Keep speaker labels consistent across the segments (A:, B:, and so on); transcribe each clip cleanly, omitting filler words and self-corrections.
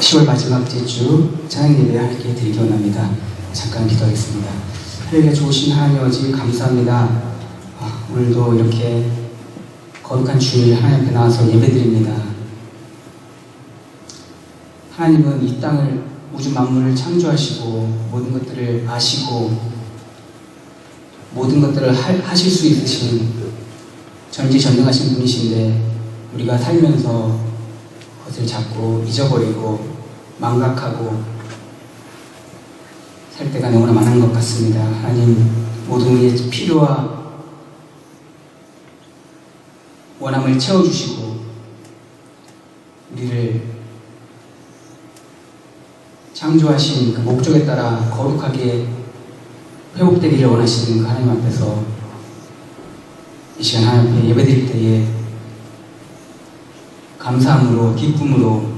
A: 10월 마지막 주 찬양 예배 함께 드리기 원합니다. 잠깐 기도하겠습니다. 하늘에 좋으신 하나님 아버지 감사합니다. 오늘도 이렇게 거룩한 주일 하나님 앞에 나와서 예배드립니다. 하나님은 이 땅을 우주 만물을 창조하시고 모든 것들을 아시고 모든 것들을 하실 수 있으신 전지전능하신 분이신데 우리가 살면서 그것을 자꾸 잊어버리고 망각하고 살 때가 너무나 많은 것 같습니다. 하나님 모든 우리의 필요와 원함을 채워주시고 우리를 창조하신 그 목적에 따라 거룩하게 회복되기를 원하시는 그 하나님 앞에서 이 시간 하나님 앞에 예배드릴 때에 감사함으로 기쁨으로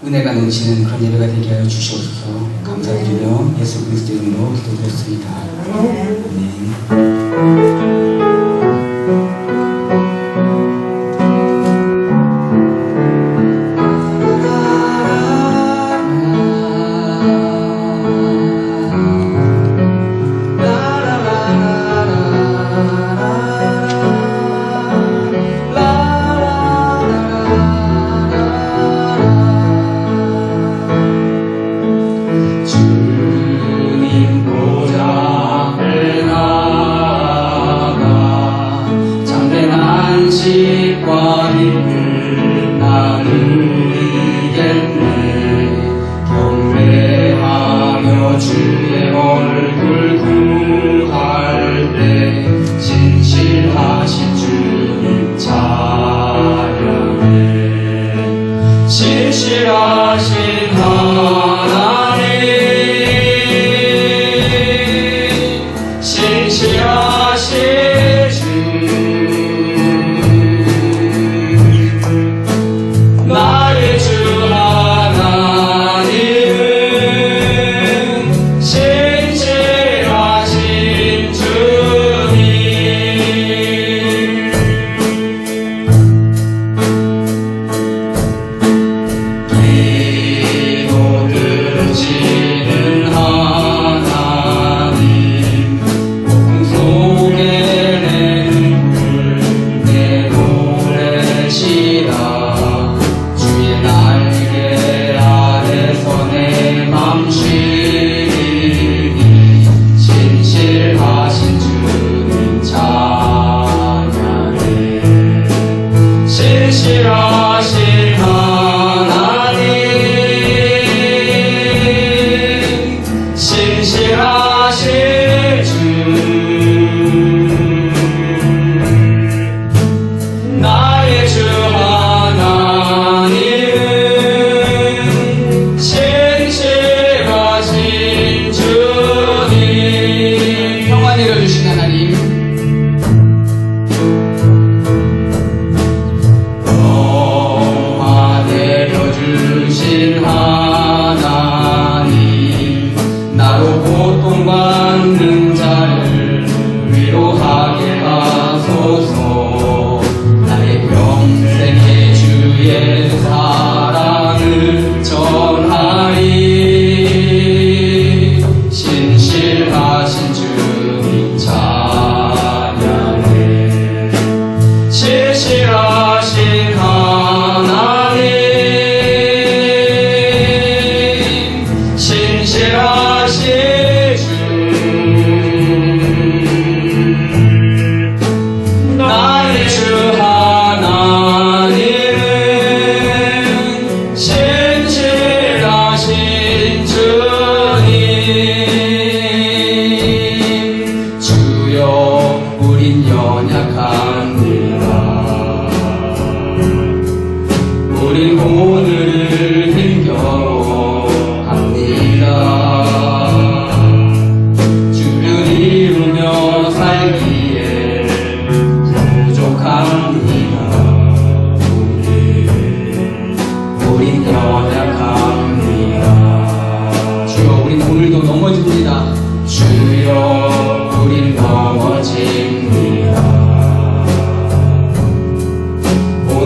A: 은혜가 넘치는 그런 예배가 되게 하여 주시옵소서. 감사드리며 예수 그리스도 이름으로 기도드렸습니다. 아멘.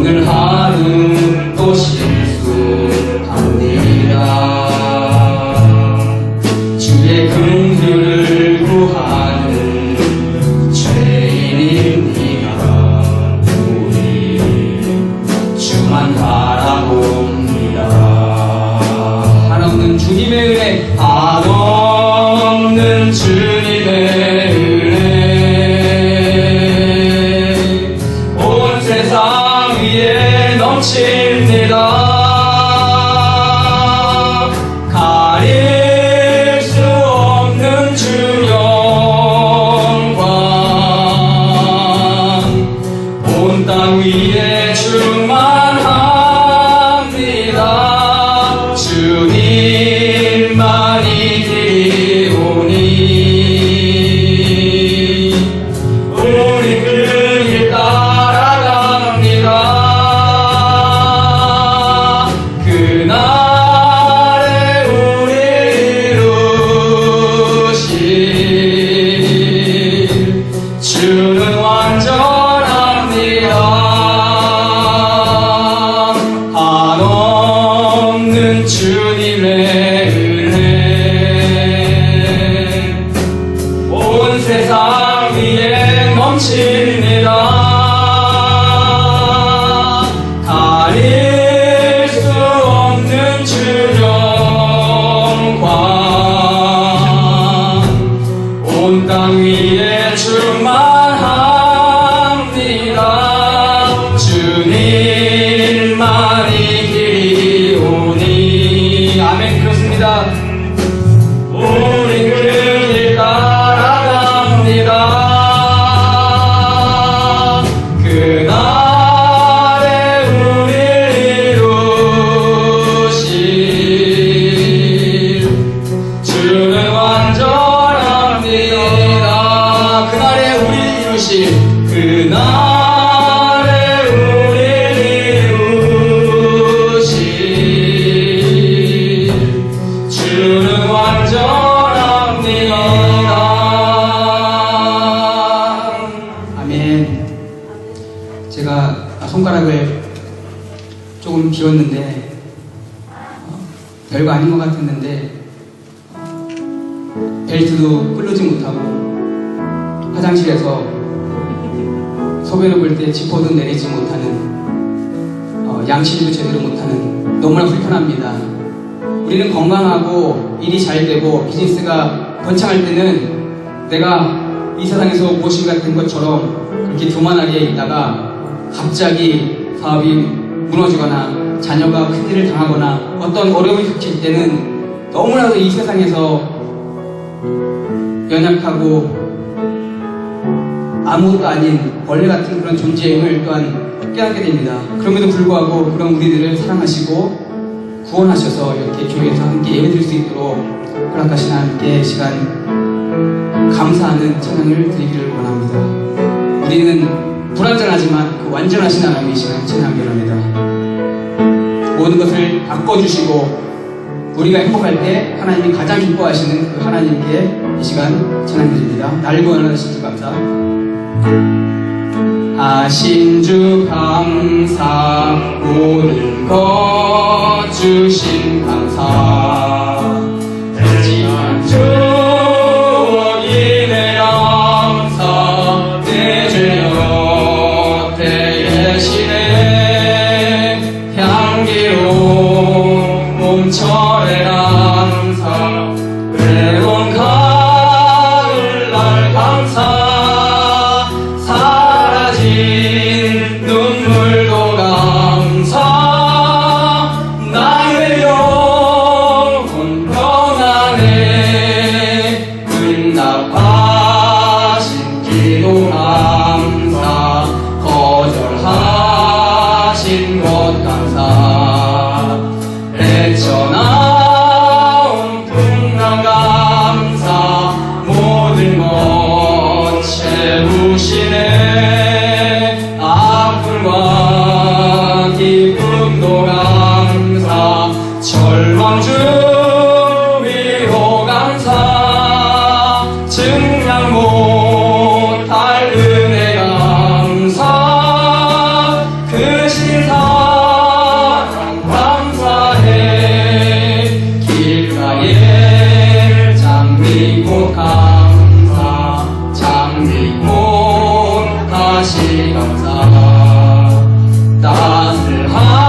B: 오늘 하루 또 실수
A: 주만 바라봅니다. 한없는 주님의 은혜, 한없는 주님의 은혜 온 세상 위에 넘칩니다. 가릴 수 없는 주 영광 온 땅 위에 충만합니다. 주님만이 길이오니 우리 그 길 따라갑니다. 그날에 우리 이루실 주는 완전합니다. 한없는 주님의 은혜 온 세상 위에 넘칩니다. 가릴 수 없는 주 영광 온 땅 위에 충만합니다. 주님만이 길이오니 아멘. 그렇습니다. 우리 그 길 따라갑니다. 그날에 우리 이루실 주는 완전합니다. 그날에 우리 이루실 그날에 우리 이루실 주는 완전합니다. 아멘. 제가 손가락을 조금 비웠는데 별거 아닌 것 같았는데 벨트도 끌르지 못하고 화장실에서 소변을 볼 때 지퍼도 내리지 못하는 양치질도 제대로 못하는 너무나 불편합니다. 우리는 건강하고 일이 잘 되고 비즈니스가 번창할 때는 내가 이 세상에서 무엇인가 된 것처럼 그렇게 교만하게 있다가 갑자기 사업이 무너지거나 자녀가 큰일을 당하거나 어떤 어려움이 닥칠 때는 너무나도 이 세상에서 연약하고 아무것도 아닌 벌레 같은 그런 존재임을 또한 깨닫게 됩니다. 그럼에도 불구하고 그런 우리들을 사랑하시고 구원하셔서 이렇게 교회에서 함께 예배드릴 수 있도록 허락하신 하나님께 시간 감사하는 찬양을 드리기를 원합니다. 우리는 불완전하지만 그 완전하신 하나님의 시간 찬양하기 원합니다. 모든 것을 바꿔주시고 우리가 행복할 때 하나님이 가장 기뻐하시는 그 하나님께 이 시간 찬양드립니다. 날 구원하신 주 감사. 하신 주 감사, 모든 것 주신 감사, 대지한 주 이내 감사, 내 죄 곁에 계시네 향기로운 몸처래 감사, 외로운 가을날 감사, 눈물도 감사, 나의 영혼 평안해 응답하신 기도 감사, 거절하신 것 감사, 헤쳐나온 풍랑 감사, 모든 것 채우시네 아픔과 기쁨도 감사, 절망 중 위로 감사, 증량 못할 은혜 감사, 크신 사랑 감사해 길가에 장미꽃 감사, 장미꽃 다시 감사, 따스한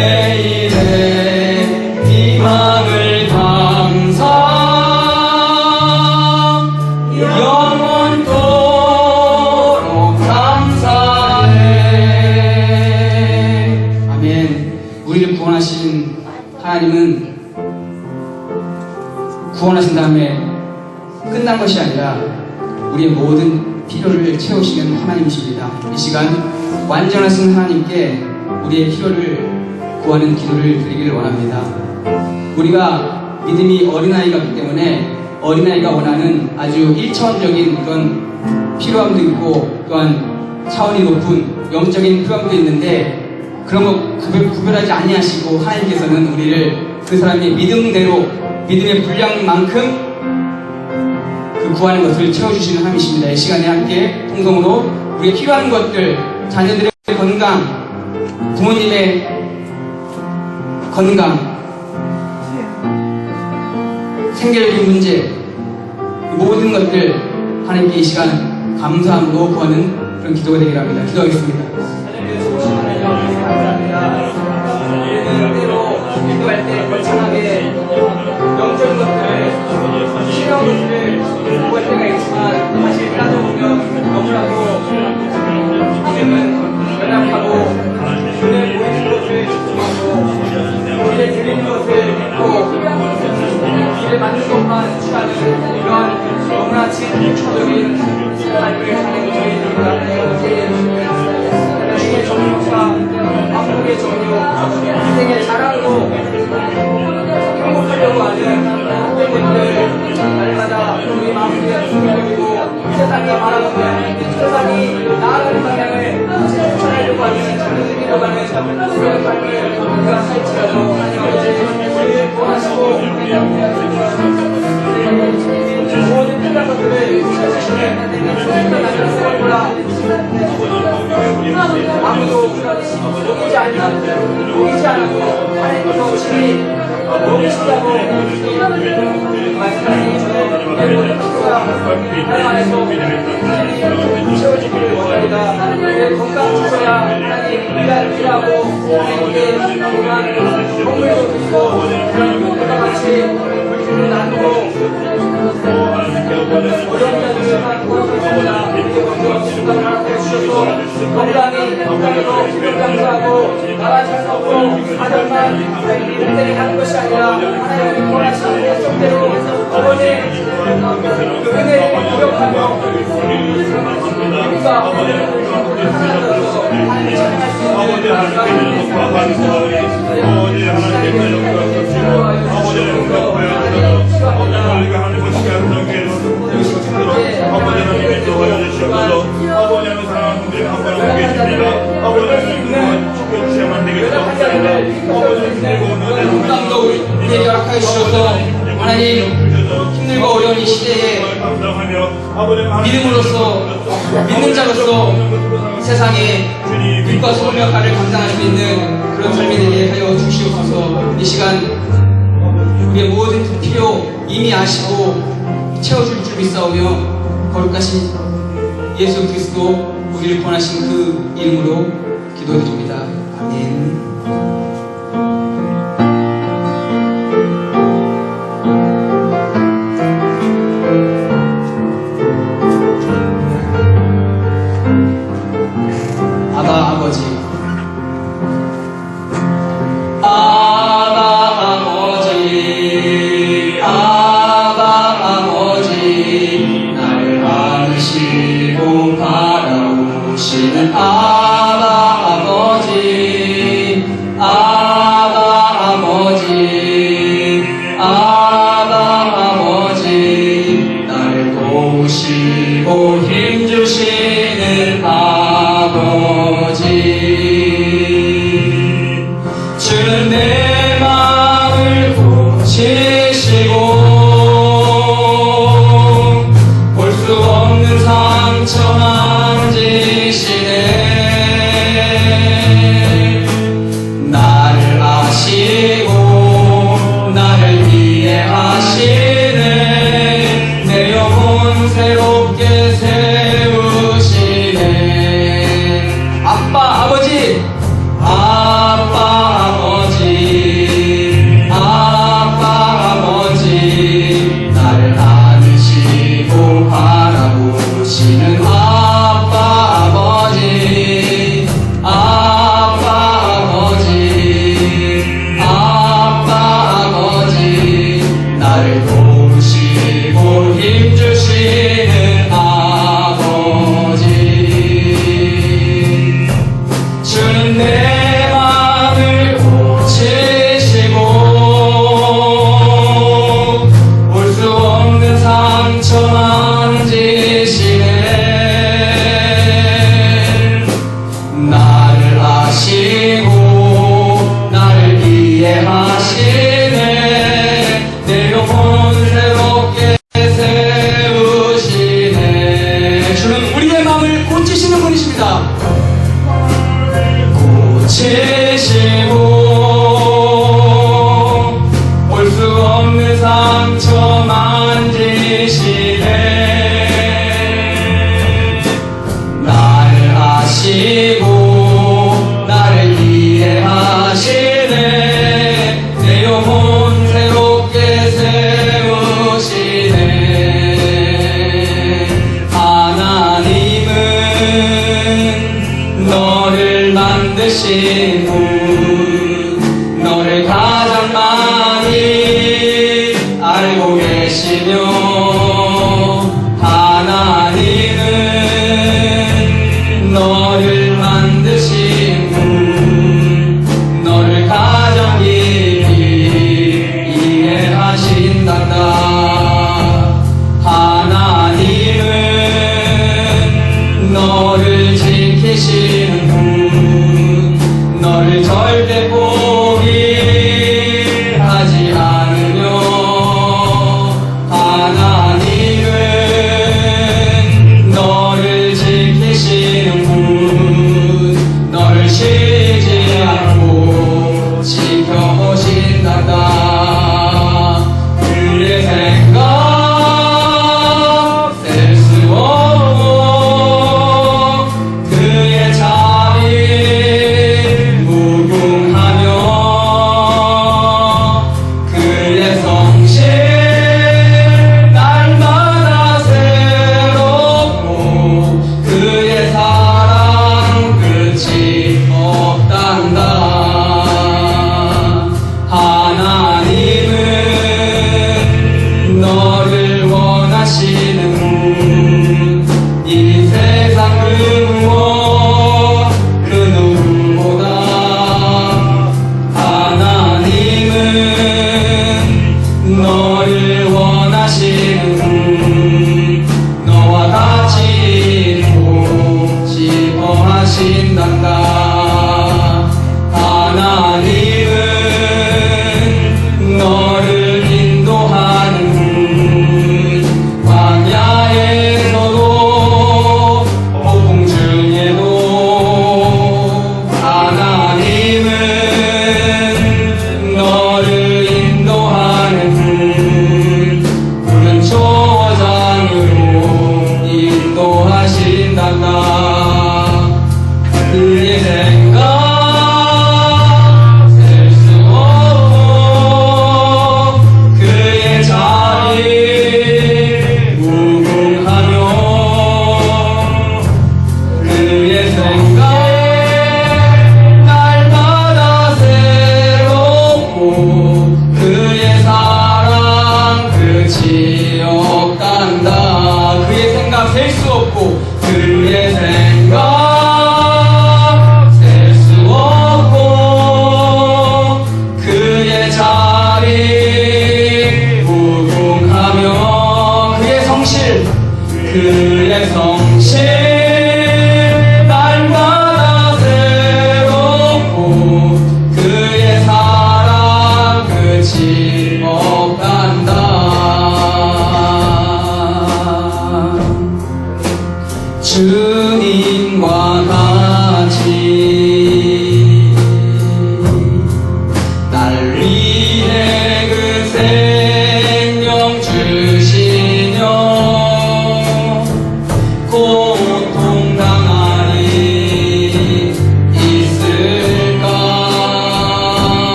A: 매일의 희망을 감사 영원토록 감사해. 아멘. 우리를 구원하신 하나님은 구원하신 다음에 끝난 것이 아니라 우리의 모든 필요를 채우시는 하나님이십니다. 이 시간 완전하신 하나님께 우리의 필요를 구하는 기도를 드리기를 원합니다. 우리가 믿음이 어린아이가 기 때문에 어린아이가 원하는 아주 일차원적인 그런 필요함도 있고 또한 차원이 높은 영적인 필요함도 있는데 그런 거 구별하지 아니하시고 하나님께서는 우리를 그 사람의 믿음대로 믿음의 분량만큼 그 구하는 것을 채워주시는 하나님이십니다. 이 시간에 함께 통성으로 우리의 필요한 것들, 자녀들의 건강, 부모님의 건강, 생계적인 문제, 모든 것들 하나님께 이 시간 감사함으로 구하는 그런 기도가 되기를 합니다. 기도하겠습니다. 기도할 때 멀쩡하게 영적인 것들을 필요한 것들을 구할 때가 있지만 사실 따져보면 너무나도 믿음은 연약하고 눈에 보이는 것을 집중하고 귀에 들리는 것을 듣고 귀에 맞는 것만 취하는 이러한 너무나 진보적인 삶을 사는 저희들입니다. 나중에 정력과 앞으로의 정력, 인생의 자랑으로 행복하려고 하는 모든 것들 날마다 우리 마음속에 숨겨두고 세상이 바라보는 세상이 나아가는 방향을 추천하려고 하는 자녀들이라고 하는 그런 삶을 우리가 살지라도 하나님 아버지 우리를 구원하시고 모든 끝난 것들을 지켜주시는 하나님의 소중한 세월보다 아무도 녹이지 않아도 하나님께서 오시니 녹이시다고 말씀하시기 전에 내 모든 필요가 하나님 안에서 채워지기를 원합니다. 내 건강 주셔야 하나님 일하고 하나님께 정말 건물도 드리고 그런 것과 같이 물질을 나누고 어려운 자들과 도와주시다 우리의 먼저 건강을 허락해 주셔서 건강이 건강으로 감사하고 나라 잘 먹고 가정만 일들이 가는 것이 아니라 하나님의 원하시는 약속대로 어머니의 그 은혜를 기억하며 우리가 하나님께서 하나님을 찬양할 수 있는 건강도 우리에게 허락하여 주셔서 하나님 힘들고 어려운 이 시대에 믿음으로서 믿는 자로서 세상에 빛과 소금의 역할을 감당할 수 있는 그런 삶이 되게 하여 주시옵소서. 이 시간 우리의 모든 필요 이미 아시고 채워줄 줄 믿사오며 거룩하신 예수 그리스도 우리를 구원하신 그 이름으로 기도드립니다. 아멘. 아빠, 아버지,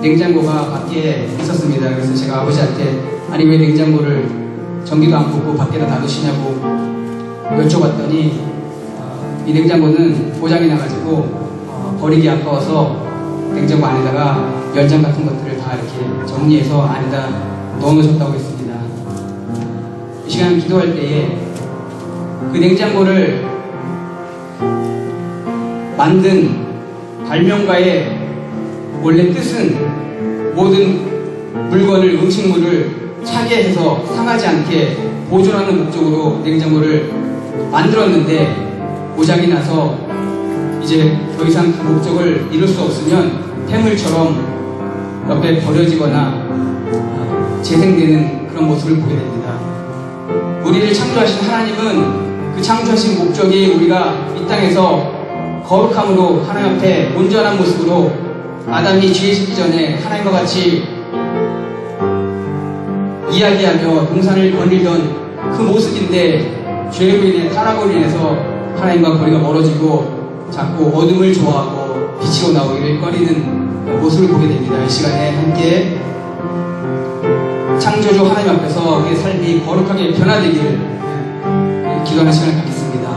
A: 냉장고가 밖에 있었습니다. 그래서 제가 아버지한테 아니 왜 냉장고를 전기도 안 끄고 밖에다 놔두시냐고 여쭤봤더니 이 냉장고는 고장이 나가지고 버리기 아까워서 냉장고 안에다가 연장 같은 것들을 다 이렇게 정리해서 안에다 넣어놓으셨다고 했습니다. 이 시간 기도할 때에 그 냉장고를 만든 발명가의 원래 뜻은 모든 물건을, 음식물을 차게 해서 상하지 않게 보존하는 목적으로 냉장고를 만들었는데 고장이 나서 이제 더 이상 그 목적을 이룰 수 없으면 폐물처럼 옆에 버려지거나 재생되는 그런 모습을 보게 됩니다. 우리를 창조하신 하나님은 그 창조하신 목적이 우리가 이 땅에서 거룩함으로 하나님 앞에 온전한 모습으로 아담이 죄 짓기 전에 하나님과 같이 이야기하며 동산을 거닐던 그 모습인데 죄로 인해 타락으로 인해서 하나님과 거리가 멀어지고 자꾸 어둠을 좋아하고 빛으로 나오기를 꺼리는 모습을 보게 됩니다. 이 시간에 함께 창조주 하나님 앞에서 우리의 삶이 거룩하게 변화되기를 기도하는 시간을 갖겠습니다.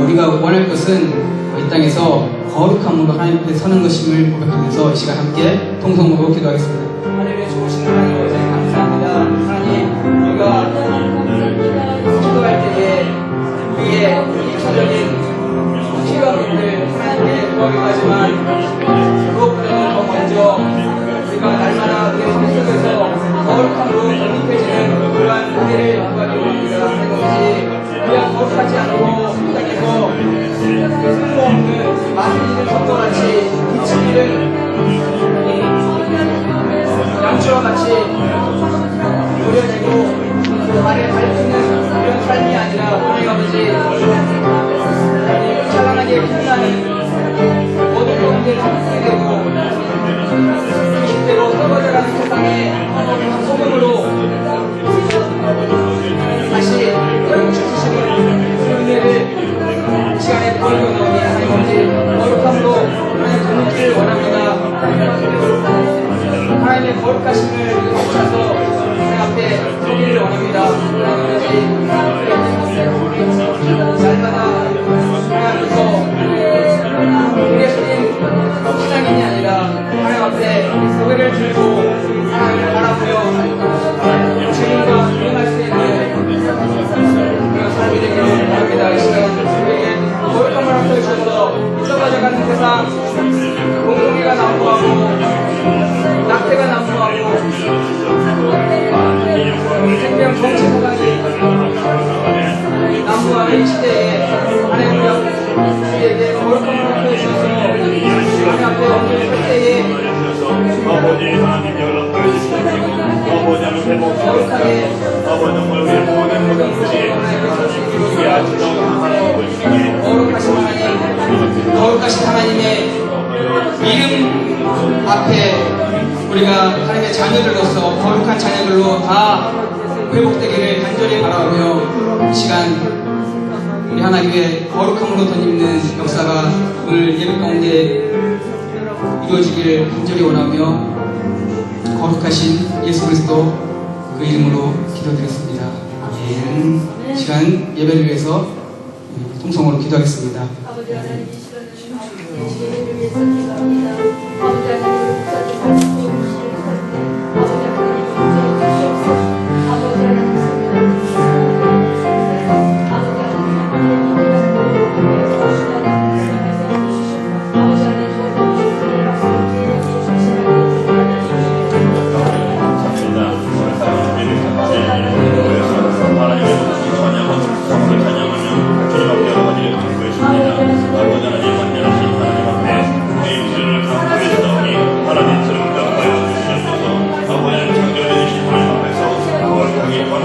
A: 우리가 원할 것은 이 땅에서 거룩함으로 하나님 앞에 서는 것임을 고백하면서 이 시간 함께 통성으로 기도하겠습니다. 하나님의 좋으신 하나님 아버지 감사합니다. 하나님 우리가 기도할 때에 우리의 1차적인 필요함들 하나님께 구하기도 하지만 그것보다는 더 먼저 우리가 날마다 우리의 삶 속에서 거룩함으로 건립해지는 그러한 은혜를 구하기로 합니다. 하나님 우리가 거룩하지 않고 이 땅에서 쓸모없는 마술이는 정도같이 미치기를 양초와 같이 노려내고 발에 밟히는 이런 삶이 아니라 하나님 아버지 찬란하게 빛나는 모든 가운데 적용이 되고 그대로 떨어져가는 세상에 소금으로 다시 펼쳐주시는 은혜를 이 시간에 보이고 나오니 하나님 아버지 거룩함으로 하나님 전기를 원합니다. 하나님의 거룩하심을 멈춰서 하나님 앞에 서기를 원합니다. 하나님 아버지 날마다 하나님께서 우리의 손인 신앙인이 아니라 하나님 앞에 고개를 들고 하나님을 바라보며 주님과 동행할 수 있는 그런 삶이 되기를 바랍니다. 이 시간 우리에게 거룩함을 합쳐주셔서 썩어져가는 세상 공공이가 난무하고 낙태가 난무하고 생명 정치 사상이 난무하는 이 시대에 하나님 우리에게 거룩함을 합쳐주셔서 하나님 앞에 얹을 설 때에
B: 아버지 하나님 연락하여 주시옵시고 아버지 하나님 회복하옵소서 아버지 정말 우리의 모든 것이 우리 아름다운 하나님을 주시기에
A: 거룩하신 하나님의 이름 앞에 우리가 하나님의 자녀들로서 거룩한 자녀들로 다 회복되기를 간절히 바라며 이 시간 우리 하나님의 거룩함으로 덧입는 역사가 오늘 예배 가운데 이루어지기를 간절히 원하며 거룩하신 예수 그리스도 그 이름으로 기도드렸습니다. 아멘. 시간 예배를 위해서 통성으로 기도하겠습니다.
C: 아버지 하나님 이 시간을 주님의 지혜를 위해서 기도합니다. 아버지 하나님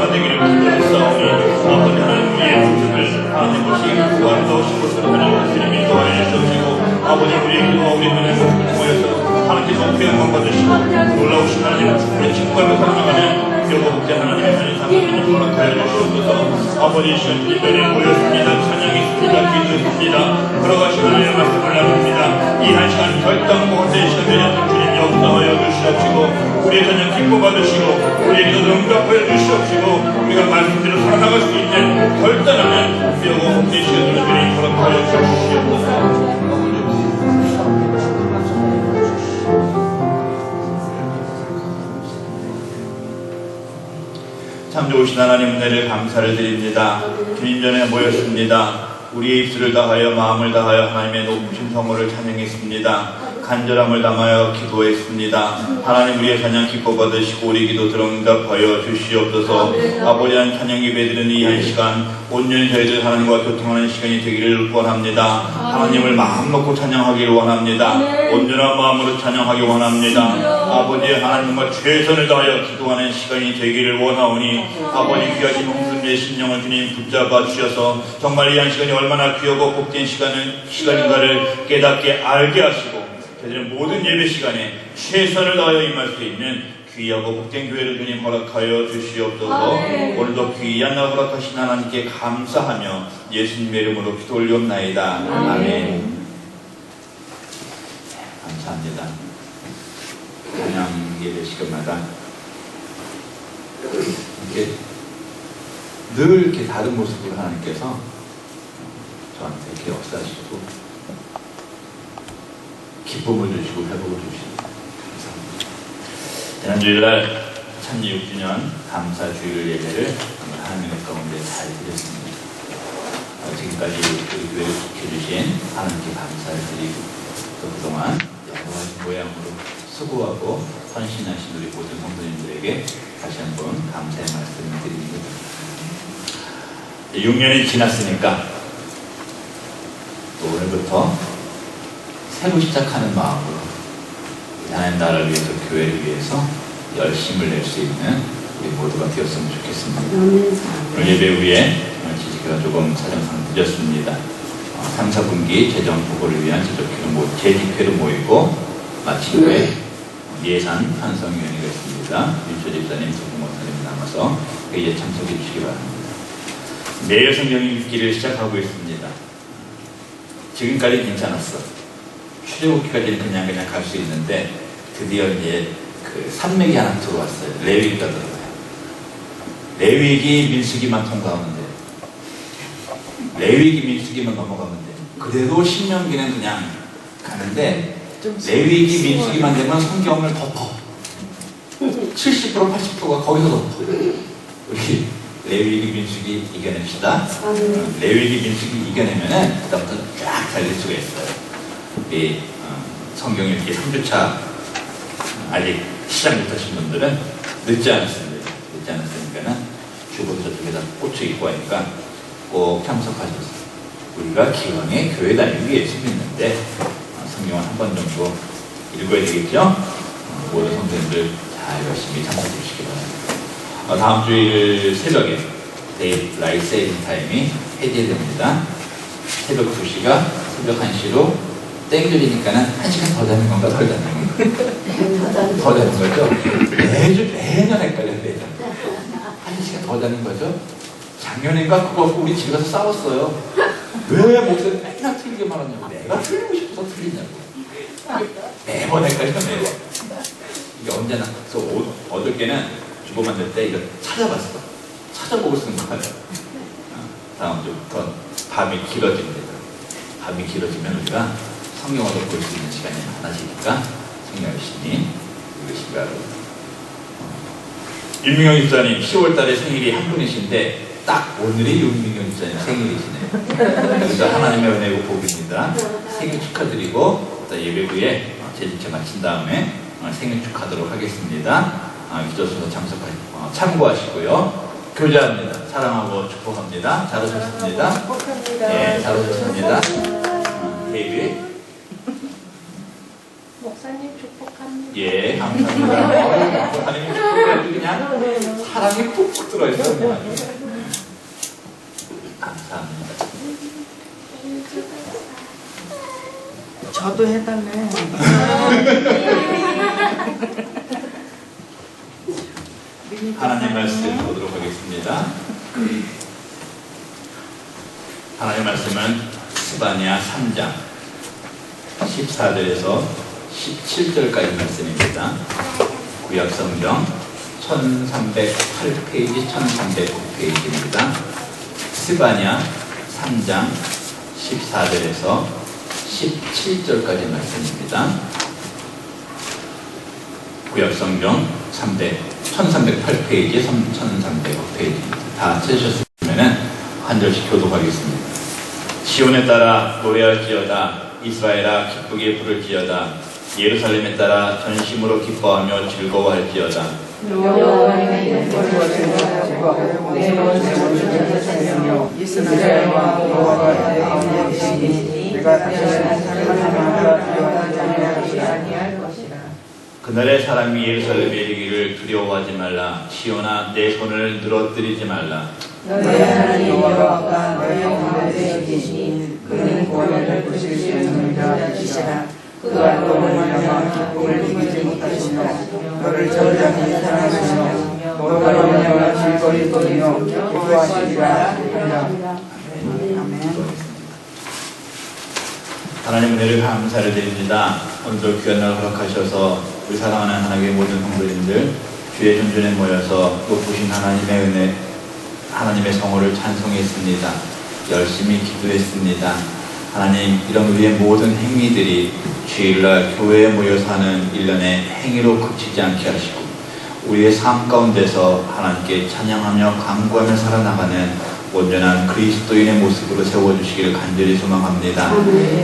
C: 목사님 말씀해 주시는 가운데 아버지 하나님 인도해 주시옵소서. 아버지 하나님
B: 아버지 우리의 기도와 우리 눈에 통하여서 하나님께서 표현만 받으시고 놀라우신 하나님을 충분히 친구하며 사랑하는 여보 복제 하나님의 하나님 사랑을 허락하여 주시옵소서. 아버지 이 시간 주님들에 모였습니다. 찬양했습니다. 기도했습니다. 걸어가시는 의 말씀을 나눕니다. 이 한 시간 결단코 혼자의 시간 되었던 주님 역사하여 주시옵시고 우리의 찬양 기뻐 받으시고 우리의 기도도 응답하여 주시옵시고 우리가 말씀대로 살아나갈 수 있는 결단하는 우리하고 혼자의 시간을 주님 허락하여 주시옵소서. 참 좋으신 하나님 은혜를 감사를 드립니다. 주님 전에 모였습니다. 우리의 입술을 다하여 마음을 다하여 하나님의 높으신 성호를 찬양했습니다. 간절함을 담아여 기도했습니다. 하나님 우리의 찬양 기뻐 받으시고 우리 기도 응답하여 주시옵소서. 아버지 하나님 찬양 예배드리는 이 한 시간 온전히 저희들 하나님과 교통하는 시간이 되기를 원합니다. 하나님을 마음 놓고 찬양하기를 원합니다. 온전한 마음으로 찬양하기 원합니다. 아버지 하나님과 최선을 다하여 기도하는 시간이 되기를 원하오니 아버지 귀하신 홍순의 심령을 주님 붙잡아 주셔서 정말 이 한 시간이 얼마나 귀하고 복된 시간인가를 깨닫게 알게 하시고 저희들은 모든 예배 시간에 최선을 다하여 임할 수 있는 귀하고 복된 교회를 주님 허락하여 주시옵소서. 오늘도 귀한 날 허락하신 하나님께 감사하며 예수님의 이름으로 기도 올리옵나이다. 아멘. 감사합니다. 찬양 예배 시간마다 이렇게 늘 이렇게 다른 모습으로 하나님께서 저한테 이렇게 역사하시고 기쁨을 주시고 회복을 주시고 감사합니다. 지난 주일날 참지 6주년 감사 주일 예배를 하나님의 가운데 잘 드렸습니다. 지금까지 우리 교회를 지켜주신 하나님께 감사를 드리고 또 그동안 여러 가지 모양으로 수고하고 헌신하신 우리 모든 성도님들에게 다시 한번 감사의 말씀을 드립니다. 6년이 지났으니까 또 오늘부터 새로 시작하는 마음으로 하나님 나라를 위해서 교회를 위해서 열심을 낼 수 있는 우리 모두가 되었으면 좋겠습니다. 오늘 예배 후에 지지가 조금 사정상 늦었습니다. 3, 4분기 재정 보고를 위한 재직회로 모이고 마친 후에 예산 편성위원회가 있습니다. 윤초 집사님, 조국목사님 남아서 회의에 참석해 주시기 바랍니다. 매일 성경 읽기를 시작하고 있습니다. 지금까지 괜찮았어. 출애굽기까지는 그냥 갈 수 있는데 드디어 이제 그 산맥이 하나 들어왔어요. 레위기가 들어가요. 레위기 민수기만 통과하면 돼요. 레위기 민수기만 넘어가면 돼요. 그래도 신명기는 그냥 가는데 레위기 민수기만 되면 성경을 덮어. 70% 80%가 거기서 덮어. 우리 레위기 민수기 이겨냅시다. 레위기 민수기 이겨내면은 그다음부터 쫙 달릴 수가 있어요. 이 성경 읽기 3주차 아직 시작 못하신 분들은 늦지 않았습니다. 늦지 않았으니까는 주보도 저쪽에다 꽂혀 있고 하니까 꼭 참석하셔서 우리가 기왕에 교회 다니기 위해서 믿는데 성경을 한 번 정도 읽어야 되겠죠? 모든 성도님들 잘 열심히 참석해 주시기 바랍니다. 다음 주일 새벽에 데이 라이트 세이빙 타임이 해제됩니다. 새벽 2시가 새벽 1시로 땡겨지니까는 1시간 더 자는 건가 덜 자는 건가? 더 자는 거죠? 매년 헷갈려요. 매년 1시간 더 자는 거죠? 작년인가 그거 우리 집에 가서 싸웠어요. 왜 목사님 맨날 틀리게만 하냐고. 내가 틀리고 싶어서 틀리냐고. 매번 헷갈려 매번. 이게 언제나 그래서 어저께는 주보 만들 때 이거 찾아봤어. 찾아보고 쓰는 거예요. 다음 주부터 밤이 길어집니다. 밤이 길어지면 우리가 성경을 볼 수 있는 시간이 많아지니까 성경 열심히 읽으시기 바랍니다. 윤민경 집사님 10월달에 생일이 한 분이신데 딱 오늘이 윤민경 집사님 생일이시네요. 그래서 하나님의 은혜고 복입니다. 생일 축하드리고 예배 후에 재직회 마친 다음에 생일 축하하도록 하겠습니다. 기도순서 참고하시고요. 교제합니다. 사랑하고 축복합니다. 잘하셨습니다. 네, 잘하셨습니다. 데이비
C: 목사님 축복합니다.
B: 예, 감사합니다. 목사님 축복해가지고 그냥 사랑이 푹푹 들어있어요. 감사합니다.
D: 저도 해달래.
B: 하나님 말씀 보도록 하겠습니다. 하나님의 말씀은 스바냐 3장 14절에서 17절까지 말씀입니다. 구약성경 1308페이지 1309페이지입니다. 스바냐 3장 14절에서 17절까지 말씀입니다. 구약성경 1308페이지 1309페이지입니다. 다 찾으셨으면 한 절씩 교독하겠습니다. 시온에 따라 노래할지어다. 이스라엘아 기쁘게 부를지어다. 예루살렘에 따라 전심으로 기뻐하며 즐거워할지어다. 그날의 사람이 예루살렘에 이르기를 두려워하지 말라. 시온아 내 손을 늘어뜨리지 말라.
D: 너희 하나님 여호와가 너희 가운데 계시니 그는 고난을 부실 수 있는 자이시라. 그가 너를 말하며 기쁨을 이기지 못하시며 너를 저장히 사랑하시며 너가 영원히 즐거이 거리며 기뻐하시리라. 아멘.
B: 하나님 은혜를 감사를 드립니다. 오늘도 귀한 날 허락하셔서 우리 사랑하는 하나님의 모든 성도님들 주의 존전에 모여서 높으신 하나님의 은혜, 하나님의 성호를 찬송했습니다. 열심히 기도했습니다. 하나님, 이런 우리의 모든 행위들이 주일날 교회에 모여서 하는 일련의 행위로 그치지 않게 하시고 우리의 삶 가운데서 하나님께 찬양하며 간구하며 살아나가는 온전한 그리스도인의 모습으로 세워주시기를 간절히 소망합니다.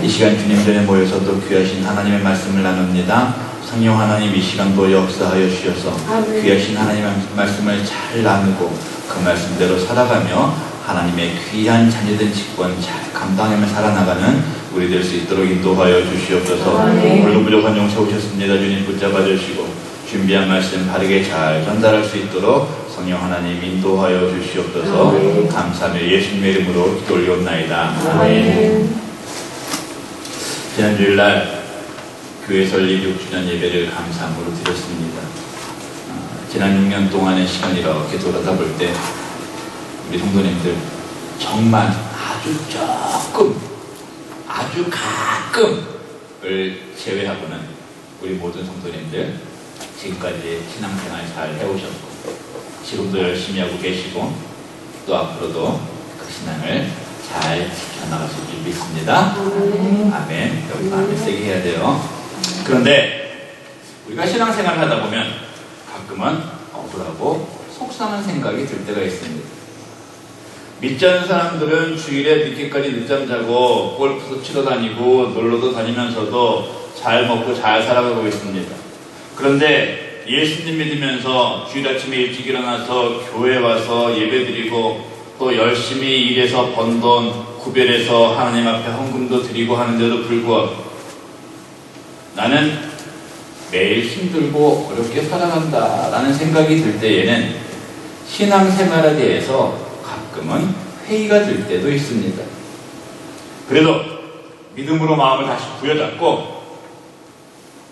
B: 이 시간 주님 전에 모여서 또 귀하신 하나님의 말씀을 나눕니다. 성령 하나님 이 시간도 역사하여 주셔서 귀하신 하나님의 말씀을 잘 나누고 그 말씀대로 살아가며 하나님의 귀한 자녀된 직분 잘 감당하며 살아나가는 우리 될 수 있도록 인도하여 주시옵소서. 오늘도 부족한 용 세우셨습니다. 주님 붙잡아 주시고 준비한 말씀 바르게 잘 전달할 수 있도록 성령 하나님 인도하여 주시옵소서. 감사하며 예수님의 이름으로 기도 올리옵나이다. 아멘. 지난 주일날 교회 설립 6주년 예배를 감사함으로 드렸습니다. 지난 6년 동안의 시간 이렇게 돌아다 볼 때 우리 성도님들 정말 아주 조금, 아주 가끔을 제외하고는 우리 모든 성도님들 지금까지 신앙생활 잘 해오셨고 지금도 열심히 하고 계시고 또 앞으로도 그 신앙을 잘 지켜나가실 줄 믿습니다. 아멘. 여기서 아멘 세게 해야 돼요. 그런데 우리가 신앙생활을 하다 보면 가끔은 억울하고 속상한 생각이 들 때가 있습니다. 믿지 않는 사람들은 주일에 늦게까지 늦잠 자고 골프도 치러 다니고 놀러도 다니면서도 잘 먹고 잘 살아가고 있습니다. 그런데 예수님 믿으면서 주일 아침에 일찍 일어나서 교회 와서 예배드리고 또 열심히 일해서 번 돈 구별해서 하나님 앞에 헌금도 드리고 하는데도 불구하고 나는 매일 힘들고 어렵게 살아간다 라는 생각이 들 때에는 신앙생활에 대해서 가끔은 회의가 들 때도 있습니다. 그래도 믿음으로 마음을 다시 부여잡고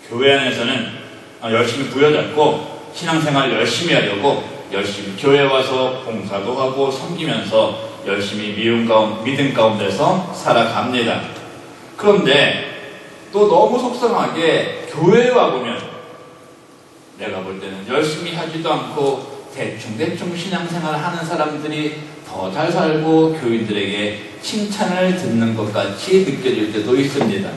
B: 교회 안에서는 열심히 부여잡고 신앙생활을 열심히 하려고 열심히 교회 와서 봉사도 하고 섬기면서 열심히 믿음 가운데서 살아갑니다. 그런데 또 너무 속상하게 교회에 와보면 내가 볼 때는 열심히 하지도 않고 대충 신앙생활 하는 사람들이 더 잘 살고 교인들에게 칭찬을 듣는 것 같이 느껴질 때도 있습니다.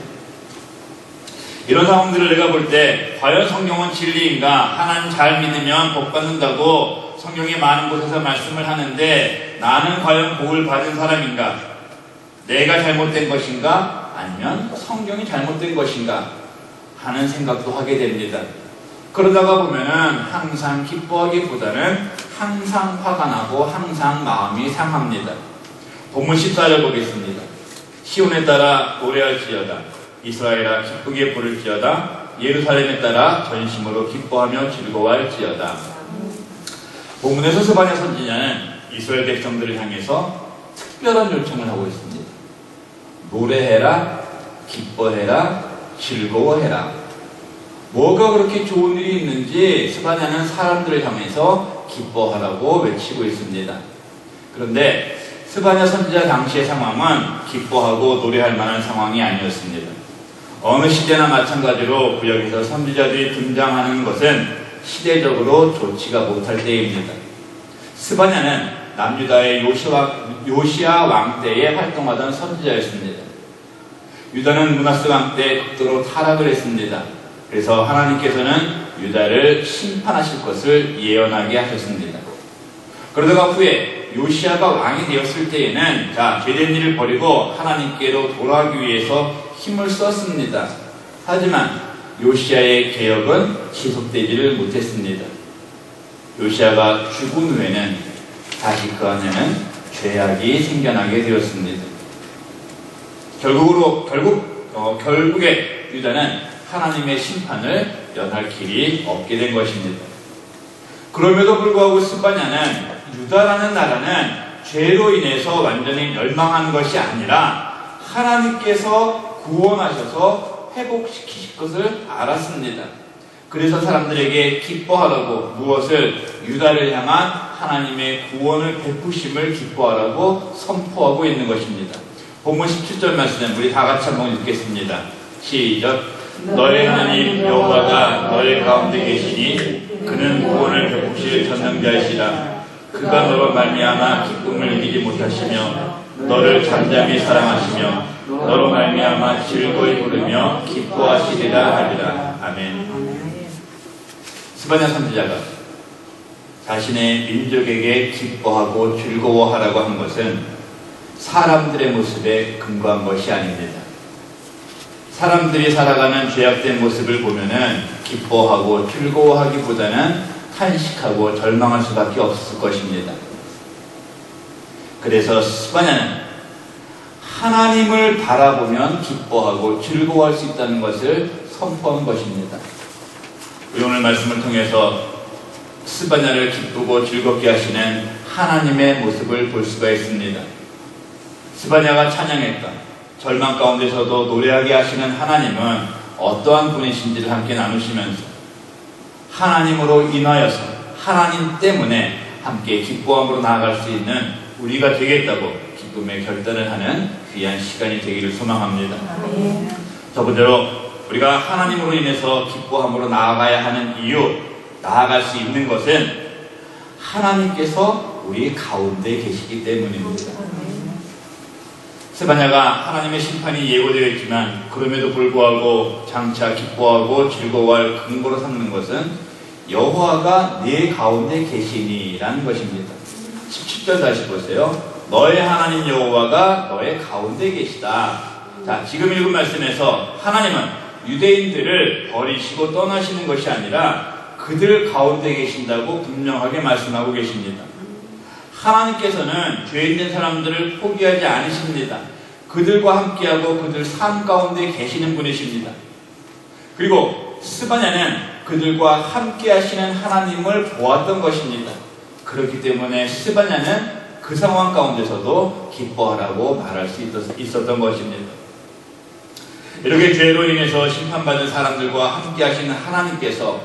B: 이런 상황들을 내가 볼 때 과연 성경은 진리인가? 하나님 잘 믿으면 복 받는다고 성경의 많은 곳에서 말씀을 하는데 나는 과연 복을 받은 사람인가? 내가 잘못된 것인가? 아니면 성경이 잘못된 것인가? 하는 생각도 하게 됩니다. 그러다가 보면은 항상 기뻐하기보다는 항상 화가 나고 항상 마음이 상합니다. 본문 14절 보겠습니다. 시온에 따라 노래할지어다. 이스라엘아 기쁘게 부를지어다. 예루살렘에 따라 전심으로 기뻐하며 즐거워할지어다. 본문에서 스바냐 선지자는 이스라엘 백성들을 향해서 특별한 요청을 하고 있습니다. 노래해라, 기뻐해라, 즐거워해라. 뭐가 그렇게 좋은 일이 있는지 스바냐는 사람들을 향해서 기뻐하라고 외치고 있습니다. 그런데 스바냐 선지자 당시의 상황은 기뻐하고 노래할 만한 상황이 아니었습니다. 어느 시대나 마찬가지로 구약에서 선지자들이 등장하는 것은 시대적으로 좋지가 못할 때입니다. 스바냐는 남유다의 요시야 왕 때에 활동하던 선지자였습니다. 유다는 므낫세 왕 때 극도로 타락을 했습니다. 그래서 하나님께서는 유다를 심판하실 것을 예언하게 하셨습니다. 그러다가 후에 요시야가 왕이 되었을 때에는 죄된 일을 버리고 하나님께로 돌아가기 위해서 힘을 썼습니다. 하지만 요시야의 개혁은 지속되지를 못했습니다. 요시야가 죽은 후에는 다시 그 안에는 죄악이 생겨나게 되었습니다. 결국에 유다는 하나님의 심판을 면할 길이 없게 된 것입니다. 그럼에도 불구하고 스바냐는 유다라는 나라는 죄로 인해서 완전히 멸망한 것이 아니라 하나님께서 구원하셔서 회복시키실 것을 알았습니다. 그래서 사람들에게 기뻐하라고 무엇을 유다를 향한 하나님의 구원을 베푸심을 기뻐하라고 선포하고 있는 것입니다. 본문 17절 말씀 우리 다 같이 한번 읽겠습니다. 시작. 너의 하나님 여호와가 너의 가운데 계시니 그는 구원을 베푸실 전능자이시라. 그가 너로 말미암아 기쁨을 이기지 못하시며 너를 잠잠히 사랑하시며 너로 말미암아 즐거이 부르며 기뻐하시리라 하리라. 아멘. 스바냐 선지자가 자신의 민족에게 기뻐하고 즐거워하라고 한 것은 사람들의 모습에 근거한 것이 아닙니다. 사람들이 살아가는 죄악된 모습을 보면은 기뻐하고 즐거워하기보다는 탄식하고 절망할 수밖에 없을 것입니다. 그래서 스바냐는 하나님을 바라보면 기뻐하고 즐거워할 수 있다는 것을 선포한 것입니다. 오늘 말씀을 통해서 스바냐를 기쁘고 즐겁게 하시는 하나님의 모습을 볼 수가 있습니다. 스바냐가 찬양했던 절망 가운데서도 노래하게 하시는 하나님은 어떠한 분이신지를 함께 나누시면서 하나님으로 인하여서 하나님 때문에 함께 기뻐함으로 나아갈 수 있는 우리가 되겠다고 기쁨의 결단을 하는 귀한 시간이 되기를 소망합니다. 첫 번째로 우리가 하나님으로 인해서 기뻐함으로 나아가야 하는 이유, 나아갈 수 있는 것은 하나님께서 우리 가운데 계시기 때문입니다. 스바냐가 하나님의 심판이 예고되어 있지만 그럼에도 불구하고 장차 기뻐하고 즐거워할 근거로 삼는 것은 여호와가 네 가운데 계시니라는 것입니다. 17절 다시 보세요. 너의 하나님 여호와가 너의 가운데 계시다. 자, 지금 읽은 말씀에서 하나님은 유대인들을 버리시고 떠나시는 것이 아니라 그들 가운데 계신다고 분명하게 말씀하고 계십니다. 하나님께서는 죄 있는 사람들을 포기하지 않으십니다. 그들과 함께하고 그들 삶 가운데 계시는 분이십니다. 그리고 스바냐는 그들과 함께 하시는 하나님을 보았던 것입니다. 그렇기 때문에 스바냐는 그 상황 가운데서도 기뻐하라고 말할 수 있었던 것입니다. 이렇게 죄로 인해서 심판받은 사람들과 함께 하시는 하나님께서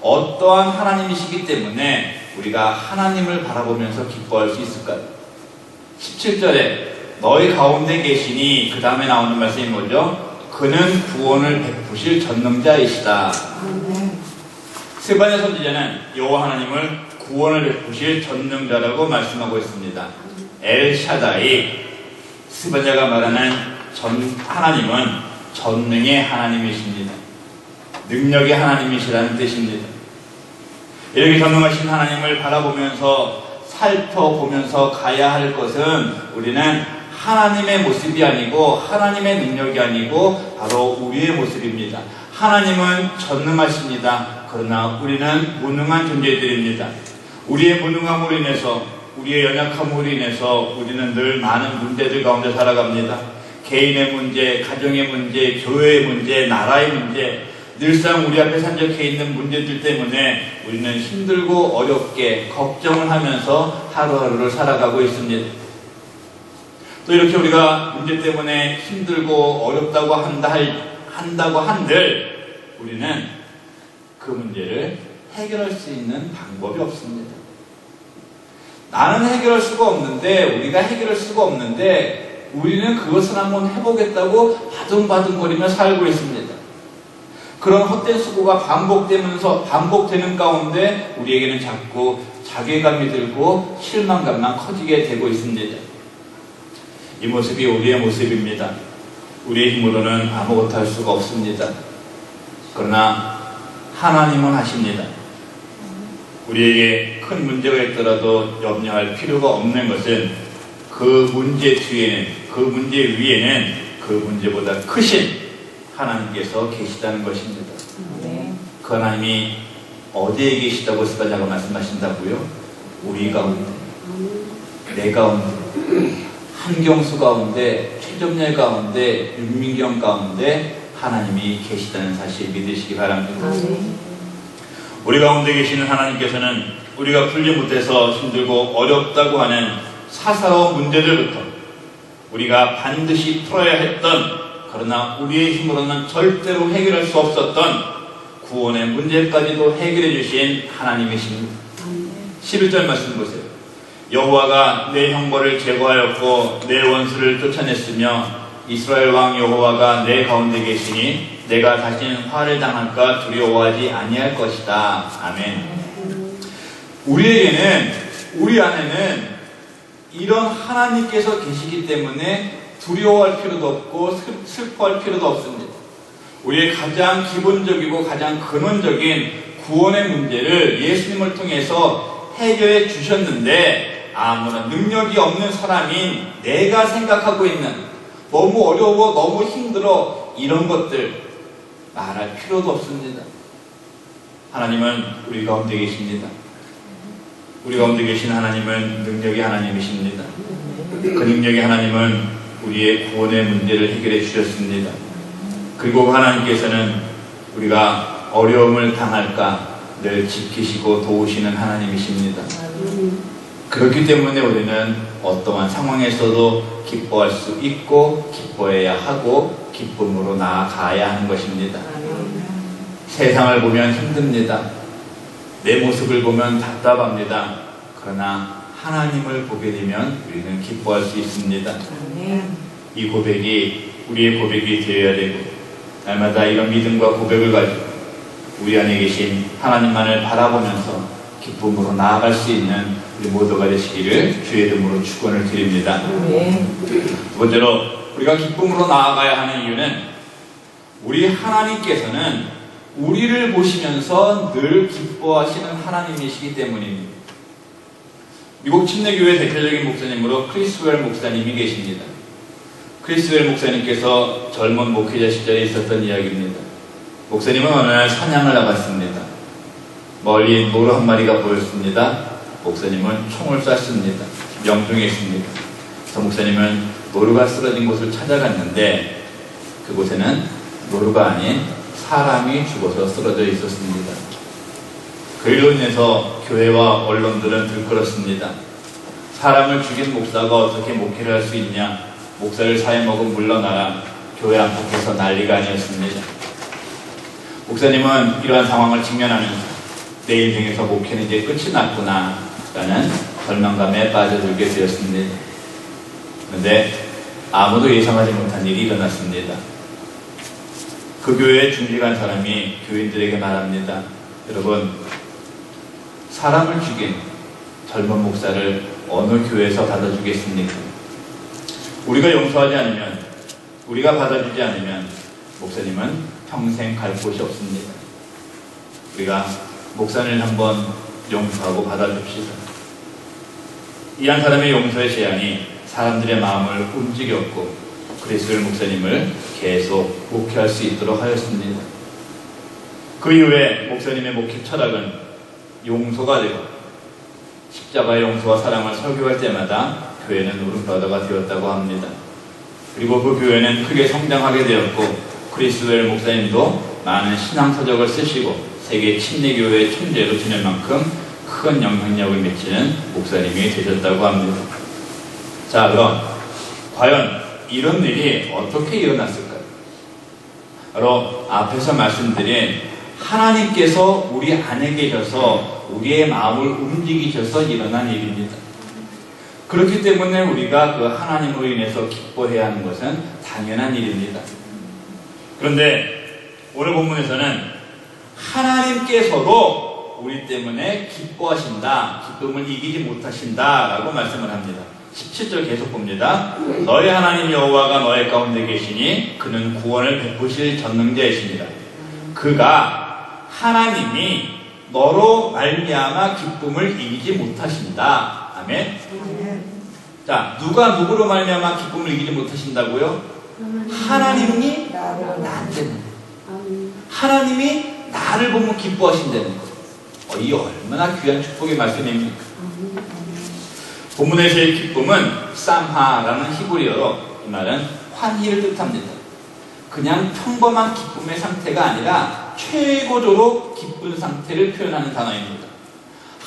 B: 어떠한 하나님이시기 때문에 우리가 하나님을 바라보면서 기뻐할 수 있을까요? 17절에 너희 가운데 계시니 그 다음에 나오는 말씀이 뭐죠? 그는 구원을 베푸실 전능자이시다. 스바냐 선지자는 여호와 하나님을 구원을 베푸실 전능자라고 말씀하고 있습니다. 엘샤다이, 스바냐가 말하는 하나님은 전능의 하나님이십니다. 능력의 하나님이시라는 뜻입니다. 이렇게 전능하신 하나님을 바라보면서 살펴보면서 가야 할 것은 우리는 하나님의 모습이 아니고 하나님의 능력이 아니고 바로 우리의 모습입니다. 하나님은 전능하십니다. 그러나 우리는 무능한 존재들입니다. 우리의 무능함으로 인해서 우리의 연약함으로 인해서 우리는 늘 많은 문제들 가운데 살아갑니다. 개인의 문제, 가정의 문제, 교회의 문제, 나라의 문제, 늘상 우리 앞에 산적해 있는 문제들 때문에 우리는 힘들고 어렵게 걱정을 하면서 하루하루를 살아가고 있습니다. 또 이렇게 우리가 문제 때문에 힘들고 어렵다고 한다고 한들 우리는 그 문제를 해결할 수 있는 방법이 없습니다. 나는 해결할 수가 없는데, 우리가 해결할 수가 없는데 우리는 그것을 한번 해보겠다고 바둥바둥거리며 살고 있습니다. 그런 헛된 수고가 반복되는 가운데 우리에게는 자꾸 자괴감이 들고 실망감만 커지게 되고 있습니다. 이 모습이 우리의 모습입니다. 우리의 힘으로는 아무것도 할 수가 없습니다. 그러나 하나님은 하십니다. 우리에게 큰 문제가 있더라도 염려할 필요가 없는 것은 그 문제 뒤에는, 그 문제 위에는 그 문제보다 크신 하나님께서 계시다는 것입니다. 그 하나님이 어디에 계시다고 스가랴가 말씀하신다고요? 우리 가운데, 내 가운데, 한경수 가운데, 최점례 가운데, 윤민경 가운데 하나님이 계시다는 사실 믿으시기 바랍니다. 우리 가운데 계시는 하나님께서는 우리가 풀지 못해서 힘들고 어렵다고 하는 사사로운 문제들부터 우리가 반드시 풀어야 했던, 그러나 우리의 힘으로는 절대로 해결할 수 없었던 구원의 문제까지도 해결해 주신 하나님이십니다. 11절 말씀 보세요. 여호와가 내 형벌을 제거하였고 내 원수를 쫓아냈으며 이스라엘 왕 여호와가 내 가운데 계시니 내가 다시는 화를 당할까 두려워하지 아니할 것이다. 아멘. 우리에게는, 우리 안에는 이런 하나님께서 계시기 때문에 두려워할 필요도 없고 슬퍼할 필요도 없습니다. 우리의 가장 기본적이고 가장 근원적인 구원의 문제를 예수님을 통해서 해결해 주셨는데, 아무런 능력이 없는 사람인 내가 생각하고 있는 너무 어려워, 너무 힘들어, 이런 것들 말할 필요도 없습니다. 하나님은 우리 가운데 계십니다. 우리 가운데 계신 하나님은 능력의 하나님이십니다. 그 능력의 하나님은 우리의 구원의 문제를 해결해 주셨습니다. 그리고 하나님께서는 우리가 어려움을 당할까 늘 지키시고 도우시는 하나님이십니다. 그렇기 때문에 우리는 어떠한 상황에서도 기뻐할 수 있고 기뻐해야 하고 기쁨으로 나아가야 하는 것입니다. 세상을 보면 힘듭니다. 내 모습을 보면 답답합니다. 그러나 하나님을 보게 되면 우리는 기뻐할 수 있습니다. 이 고백이 우리의 고백이 되어야 되고, 날마다 이런 믿음과 고백을 가지고 우리 안에 계신 하나님만을 바라보면서 기쁨으로 나아갈 수 있는 우리 모두가 되시기를 주의 이름으로 축원을 드립니다. 두 번째로, 우리가 기쁨으로 나아가야 하는 이유는 우리 하나님께서는 우리를 보시면서 늘 기뻐하시는 하나님이시기 때문입니다. 미국 침례교회 대표적인 목사님으로 크리스웰 목사님이 계십니다. 크리스웰 목사님께서 젊은 목회자 시절에 있었던 이야기입니다. 목사님은 어느 날 사냥을 나갔습니다. 멀리 노루 한 마리가 보였습니다. 목사님은 총을 쐈습니다. 명중했습니다. 그래서 목사님은 노루가 쓰러진 곳을 찾아갔는데 그곳에는 노루가 아닌 사람이 죽어서 쓰러져 있었습니다. 그 일로 인해서 교회와 언론들은 들끓었습니다. 사람을 죽인 목사가 어떻게 목회를 할 수 있냐? 목사를 사해먹은 물러나라. 교회 안팎에서 난리가 아니었습니다. 목사님은 이러한 상황을 직면하면서 내 인생에서 목회는 이제 끝이 났구나 라는 절망감에 빠져들게 되었습니다. 그런데 아무도 예상하지 못한 일이 일어났습니다. 그 교회에 중직한 사람이 교인들에게 말합니다. 여러분, 사람을 죽인 젊은 목사를 어느 교회에서 받아주겠습니까? 우리가 용서하지 않으면, 우리가 받아주지 않으면 목사님은 평생 갈 곳이 없습니다. 우리가 목사를 한번 용서하고 받아줍시다. 이 한 사람의 용서의 제안이 사람들의 마음을 움직였고 크리스웰 목사님을 계속 목회할 수 있도록 하였습니다. 그 이후에 목사님의 목회 철학은 용서가 되고 십자가의 용서와 사랑을 설교할 때마다 교회는 울음바다가 되었다고 합니다. 그리고 그 교회는 크게 성장하게 되었고 크리스웰 목사님도 많은 신앙서적을 쓰시고 세계 침례교회의 천재로 지낼 만큼 큰 영향력을 미치는 목사님이 되셨다고 합니다. 자, 그럼 과연 이런 일이 어떻게 일어났을까요? 바로 앞에서 말씀드린 하나님께서 우리 안에 계셔서 우리의 마음을 움직이셔서 일어난 일입니다. 그렇기 때문에 우리가 그 하나님으로 인해서 기뻐해야 하는 것은 당연한 일입니다. 그런데 오늘 본문에서는 하나님께서도 우리 때문에 기뻐하신다, 기쁨을 이기지 못하신다 라고 말씀을 합니다. 17절 계속 봅니다. 너의 하나님 여호와가 너의 가운데 계시니 그는 구원을 베푸실 전능자이십니다. 그가 하나님이 너로 말미암아 기쁨을 이기지 못하신다. 아멘. 자, 누가 누구로 말미암아 기쁨을 이기지 못하신다고요? 하나님이 나한테, 하나님이 나를 보면 기뻐하신다는 거. 이 얼마나 귀한 축복의 말씀입니까? 본문에서의 기쁨은 쌈하라는 히브리어로 이 말은 환희를 뜻합니다. 그냥 평범한 기쁨의 상태가 아니라 최고조로 기쁜 상태를 표현하는 단어입니다.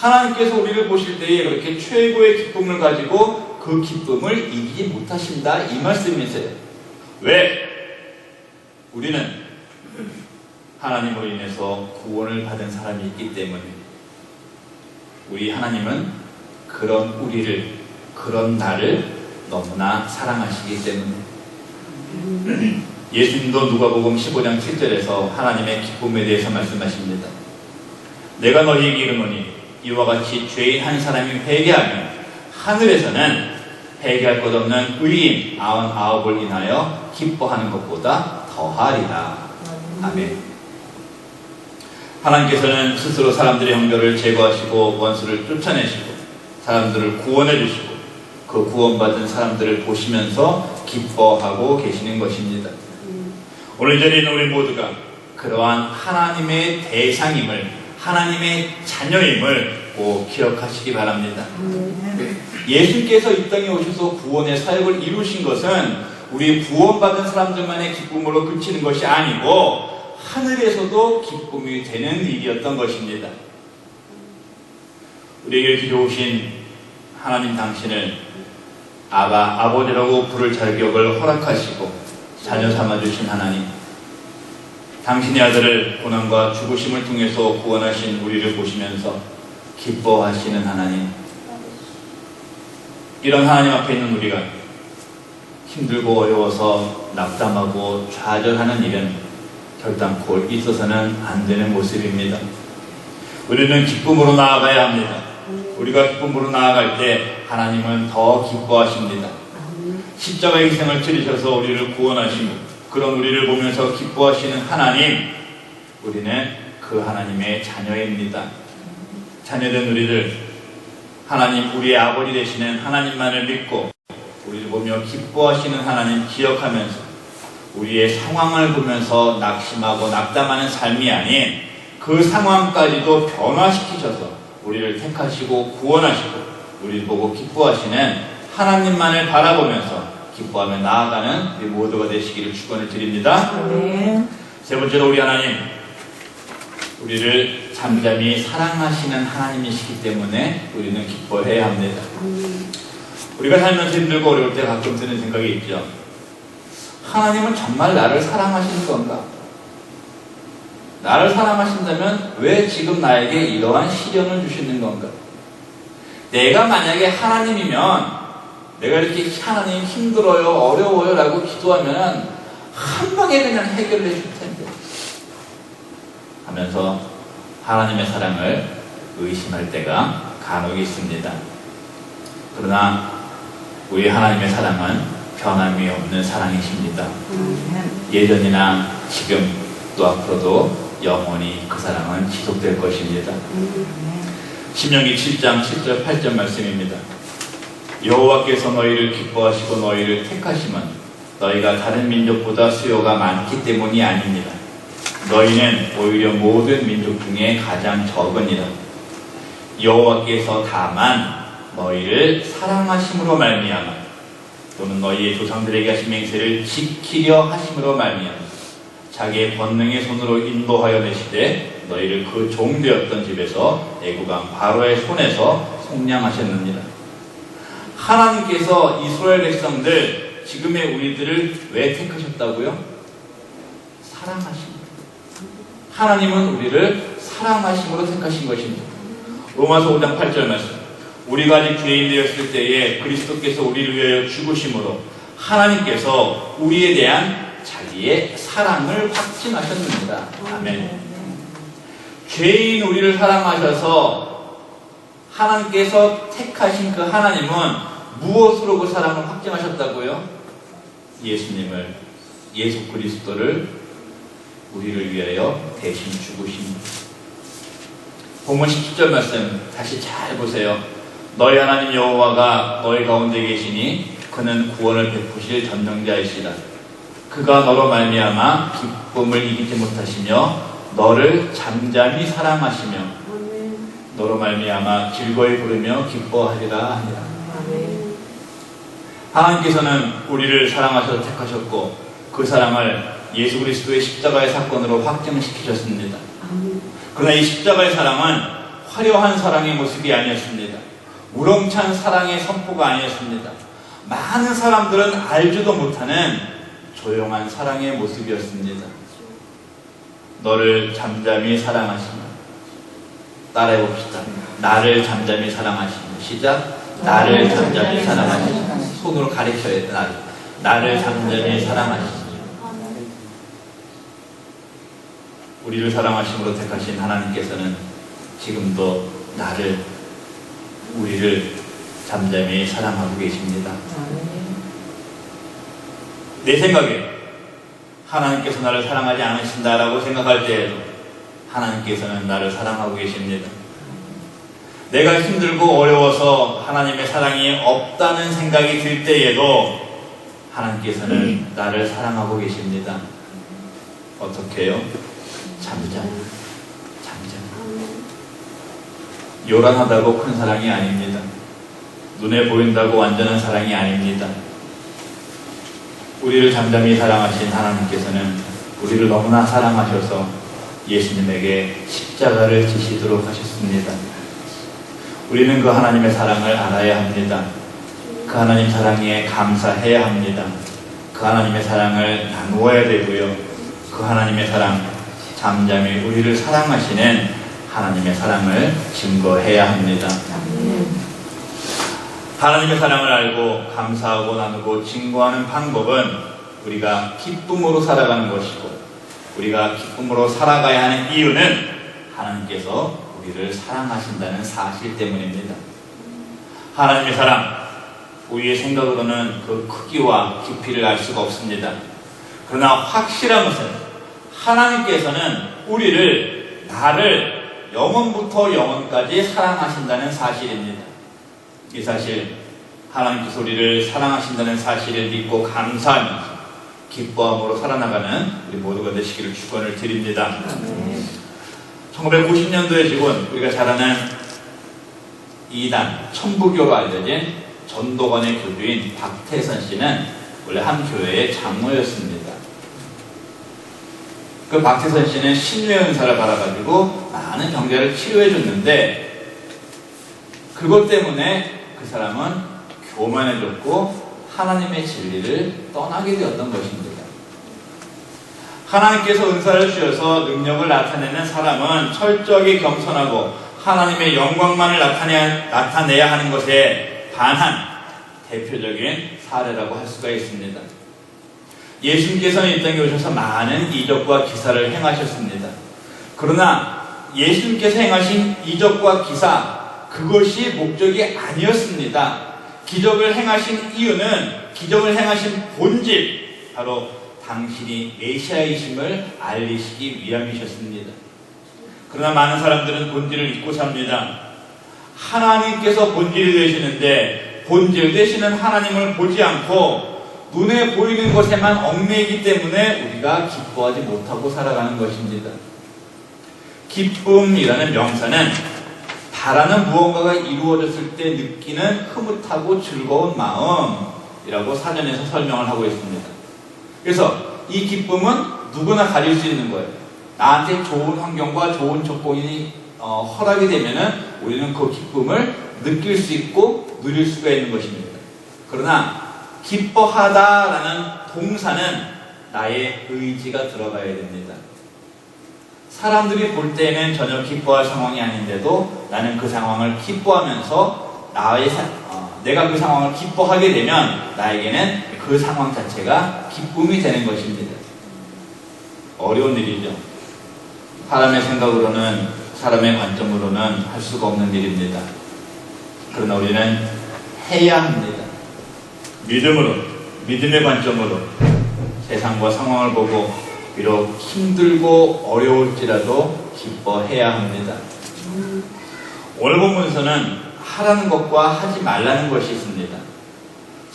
B: 하나님께서 우리를 보실 때에 그렇게 최고의 기쁨을 가지고 그 기쁨을 이기지 못하신다 이 말씀이세요. 왜? 우리는 하나님으로 인해서 구원을 받은 사람이 있기 때문에 우리 하나님은 그런 우리를, 그런 나를 너무나 사랑하시기 때문에 예수님도 누가복음 15장 7절에서 하나님의 기쁨에 대해서 말씀하십니다. 내가 너희에게 이르노니 이와 같이 죄인 한 사람이 회개하면 하늘에서는 회개할 것 없는 의인 99을 인하여 기뻐하는 것보다 더하리라. 아멘. 하나님께서는 스스로 사람들의 형벌을 제거하시고 원수를 쫓아내시고 사람들을 구원해 주시고 그 구원받은 사람들을 보시면서 기뻐하고 계시는 것입니다. 오늘 이 자리에 있는 우리 모두가 그러한 하나님의 대상임을, 하나님의 자녀임을 꼭 기억하시기 바랍니다. 예수께서 이 땅에 오셔서 구원의 사역을 이루신 것은 우리 구원받은 사람들만의 기쁨으로 그치는 것이 아니고 하늘에서도 기쁨이 되는 일이었던 것입니다. 우리에게 이렇게 좋으신 하나님 당신을 아버지라고 부를 자격을 허락하시고 자녀 삼아주신 하나님, 당신의 아들을 고난과 죽으심을 통해서 구원하신 우리를 보시면서 기뻐하시는 하나님, 이런 하나님 앞에 있는 우리가 힘들고 어려워서 낙담하고 좌절하는 일은 결단코 있어서는 안 되는 모습입니다. 우리는 기쁨으로 나아가야 합니다. 우리가 기쁨으로 나아갈 때 하나님은 더 기뻐하십니다. 십자가의 희생을 치르셔서 우리를 구원하시고 그런 우리를 보면서 기뻐하시는 하나님, 우리는 그 하나님의 자녀입니다. 자녀된 우리들, 하나님 우리의 아버지 되시는 하나님만을 믿고 우리를 보며 기뻐하시는 하나님 기억하면서 우리의 상황을 보면서 낙심하고 낙담하는 삶이 아닌 그 상황까지도 변화시키셔서 우리를 택하시고 구원하시고 우리를 보고 기뻐하시는 하나님만을 바라보면서 기뻐하며 나아가는 우리 모두가 되시기를 축원을 드립니다. 세 번째로 우리 하나님, 우리를 잠잠히 사랑하시는 하나님이시기 때문에 우리는 기뻐해야 합니다. 우리가 살면서 힘들고 어려울 때 가끔 드는 생각이 있죠. 하나님은 정말 나를 사랑하시는 건가? 나를 사랑하신다면 왜 지금 나에게 이러한 시련을 주시는 건가? 내가 만약에 하나님이면 내가 이렇게 하나님 힘들어요, 어려워요 라고 기도하면 한 방에 그냥 해결해 줄 텐데 하면서 하나님의 사랑을 의심할 때가 간혹 있습니다. 그러나 우리 하나님의 사랑은 변함이 없는 사랑이십니다. 예전이나 지금 또 앞으로도 영원히 그 사랑은 지속될 것입니다. 신명기 7장 7절 8절 말씀입니다. 여호와께서 너희를 기뻐하시고 너희를 택하심은 너희가 다른 민족보다 수요가 많기 때문이 아닙니다. 너희는 오히려 모든 민족 중에 가장 적으니라. 여호와께서 다만 너희를 사랑하심으로 말미암아 또는 너희의 조상들에게 하신 맹세를 지키려 하심으로 말미암아 자기의 권능의 손으로 인도하여 내시되 너희를 그 종되었던 집에서 애국왕 바로의 손에서 속량하셨느니라. 하나님께서 이스라엘 백성들, 지금의 우리들을 왜 택하셨다고요? 사랑하십니다. 하나님은 우리를 사랑하심으로 택하신 것입니다. 로마서 5장 8절 말씀. 우리가 아직 죄인 되었을 때에 그리스도께서 우리를 위하여 죽으심으로 하나님께서 우리에 대한 자기의 사랑을 확증하셨습니다. 아멘. 죄인 우리를 사랑하셔서 하나님께서 택하신 그 하나님은 무엇으로 그 사랑을 확증하셨다고요? 예수님을, 예수 그리스도를 우리를 위하여 대신 죽으십니다. 본문 17절 말씀 다시 잘 보세요. 너희 하나님 여호와가 너희 가운데 계시니 그는 구원을 베푸실 전능자이시다. 그가 너로 말미암아 기쁨을 이기지 못하시며 너를 잠잠히 사랑하시며 너로 말미암아 즐거이 부르며 기뻐하리라 하니라. 하나님께서는 우리를 사랑하셔서 택하셨고 그 사랑을 예수 그리스도의 십자가의 사건으로 확증시키셨습니다. 그러나 이 십자가의 사랑은 화려한 사랑의 모습이 아니었습니다. 우렁찬 사랑의 선포가 아니었습니다. 많은 사람들은 알지도 못하는 조용한 사랑의 모습이었습니다. 너를 잠잠히 사랑하시며, 따라해봅시다. 나를 잠잠히 사랑하시며. 시작. 나를 잠잠히 사랑하시며. 손으로 가리켜야 돼. 나를 잠잠히 사랑하시며. 우리를 사랑하심으로 택하신 하나님께서는 지금도 우리를 잠잠히 사랑하고 계십니다. 내 생각에 하나님께서 나를 사랑하지 않으신다라고 생각할 때에도 하나님께서는 나를 사랑하고 계십니다. 내가 힘들고 어려워서 하나님의 사랑이 없다는 생각이 들 때에도 하나님께서는 나를 사랑하고 계십니다. 어떻게 해요? 잠잠. 요란하다고 큰 사랑이 아닙니다. 눈에 보인다고 완전한 사랑이 아닙니다. 우리를 잠잠히 사랑하신 하나님께서는 우리를 너무나 사랑하셔서 예수님에게 십자가를 지시도록 하셨습니다. 우리는 그 하나님의 사랑을 알아야 합니다. 그 하나님 사랑에 감사해야 합니다. 그 하나님의 사랑을 나누어야 되고요. 그 하나님의 사랑, 잠잠히 우리를 사랑하시는 하나님의 사랑을 증거해야 합니다. 하나님의 사랑을 알고 감사하고 나누고 증거하는 방법은 우리가 기쁨으로 살아가는 것이고, 우리가 기쁨으로 살아가야 하는 이유는 하나님께서 우리를 사랑하신다는 사실 때문입니다. 하나님의 사랑, 우리의 생각으로는 그 크기와 깊이를 알 수가 없습니다. 그러나 확실한 것은 하나님께서는 나를 영원부터 영원까지 사랑하신다는 사실입니다. 이 사실, 하나님께서 우리를 사랑하신다는 사실을 믿고 감사하면서 기뻐함으로 살아나가는 우리 모두가 되시기를 축원을 드립니다. 1990년도에 지금 우리가 잘 아는 이단, 천부교로 알려진 전도관의 교주인 박태선 씨는 원래 한 교회의 장로였습니다. 그 박태선 씨는 신유의 은사를 받아가지고 많은 병자를 치료해 줬는데, 그것 때문에 그 사람은 교만해졌고 하나님의 진리를 떠나게 되었던 것입니다. 하나님께서 은사를 주셔서 능력을 나타내는 사람은 철저하게 겸손하고 하나님의 영광만을 나타내야 하는 것에 반한 대표적인 사례라고 할 수가 있습니다. 예수님께서는 이 땅에 오셔서 많은 이적과 기사를 행하셨습니다. 그러나 예수님께서 행하신 이적과 기사, 그것이 목적이 아니었습니다. 기적을 행하신 이유는, 기적을 행하신 본질, 바로 당신이 메시아이심을 알리시기 위함이셨습니다. 그러나 많은 사람들은 본질을 잊고 삽니다. 하나님께서 본질이 되시는데 본질 되시는 하나님을 보지 않고 눈에 보이는 것에만 얽매이기 때문에 우리가 기뻐하지 못하고 살아가는 것입니다. 기쁨이라는 명사는 바라는 무언가가 이루어졌을 때 느끼는 흐뭇하고 즐거운 마음이라고 사전에서 설명을 하고 있습니다. 그래서 이 기쁨은 누구나 가질 수 있는 거예요. 나한테 좋은 환경과 좋은 조건이 허락이 되면은 우리는 그 기쁨을 느낄 수 있고 누릴 수가 있는 것입니다. 그러나 기뻐하다라는 동사는 나의 의지가 들어가야 됩니다. 사람들이 볼 때는 전혀 기뻐할 상황이 아닌데도 나는 그 상황을 기뻐하면서 내가 그 상황을 기뻐하게 되면 나에게는 그 상황 자체가 기쁨이 되는 것입니다. 어려운 일이죠. 사람의 생각으로는, 사람의 관점으로는 할 수가 없는 일입니다. 그러나 우리는 해야 합니다. 믿음으로, 믿음의 관점으로 세상과 상황을 보고 비록 힘들고 어려울지라도 기뻐해야 합니다. 오늘 본문에서는 하라는 것과 하지 말라는 것이 있습니다.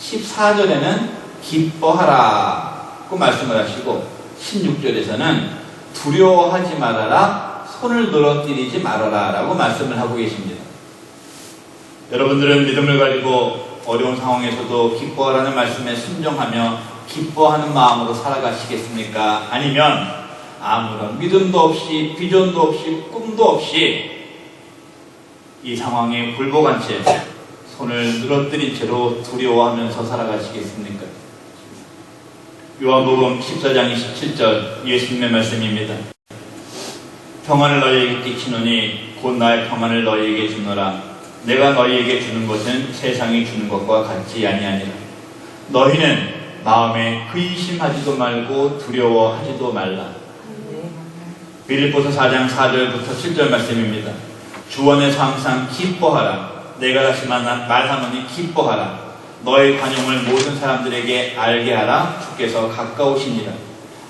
B: 14절에는 기뻐하라고 말씀을 하시고 16절에서는 두려워하지 말아라, 손을 늘어뜨리지 말아라 라고 말씀을 하고 계십니다. 여러분들은 믿음을 가지고 어려운 상황에서도 기뻐하라는 말씀에 순종하며 기뻐하는 마음으로 살아가시겠습니까? 아니면 아무런 믿음도 없이, 비전도 없이, 꿈도 없이 이 상황에 굴복한 채 손을 늘어뜨린 채로 두려워하면서 살아가시겠습니까? 요한복음 14장 27절 예수님의 말씀입니다. 평안을 너희에게 끼치노니 곧 나의 평안을 너희에게 주노라. 내가 너희에게 주는 것은 세상이 주는 것과 같지 아니하니라. 너희는 마음에 근심하지도 말고 두려워하지도 말라. 빌립보서 4장 4절부터 7절 말씀입니다. 주 안에서 항상 기뻐하라. 내가 다시 말하노니 기뻐하라. 너의 관용을 모든 사람들에게 알게 하라. 주께서 가까우시니라.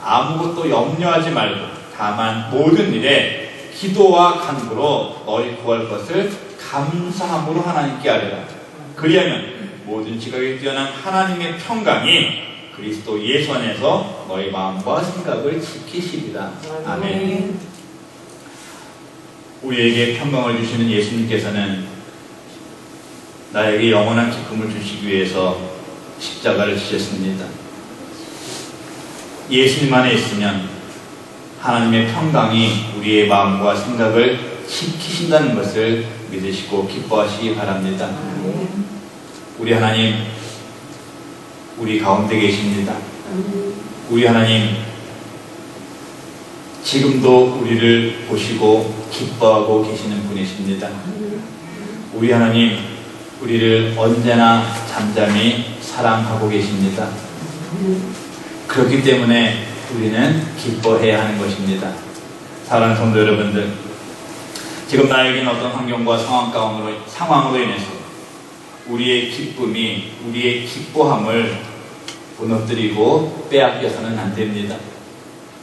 B: 아무것도 염려하지 말고 다만 모든 일에 기도와 간구로 너희 구할 것을 감사함으로 하나님께 아뢰라. 그리하면 모든 지각에 뛰어난 하나님의 평강이 그리스도 예수 안에서 너희 마음과 생각을 지키시리라. 아멘. 우리에게 평강을 주시는 예수님께서는 나에게 영원한 기쁨을 주시기 위해서 십자가를 지셨습니다. 예수님 안에 있으면 하나님의 평강이 우리의 마음과 생각을 지키신다는 것을 믿으시고 기뻐하시기 바랍니다. 우리 하나님, 우리 가운데 계십니다. 우리 하나님, 지금도 우리를 보시고 기뻐하고 계시는 분이십니다. 우리 하나님, 우리를 언제나 잠잠히 사랑하고 계십니다. 그렇기 때문에 우리는 기뻐해야 하는 것입니다. 사랑하는 성도 여러분들, 지금 나에게는 어떤 환경과 상황으로 인해서 우리의 기쁨이, 우리의 기뻐함을 무너뜨리고 빼앗겨서는 안 됩니다.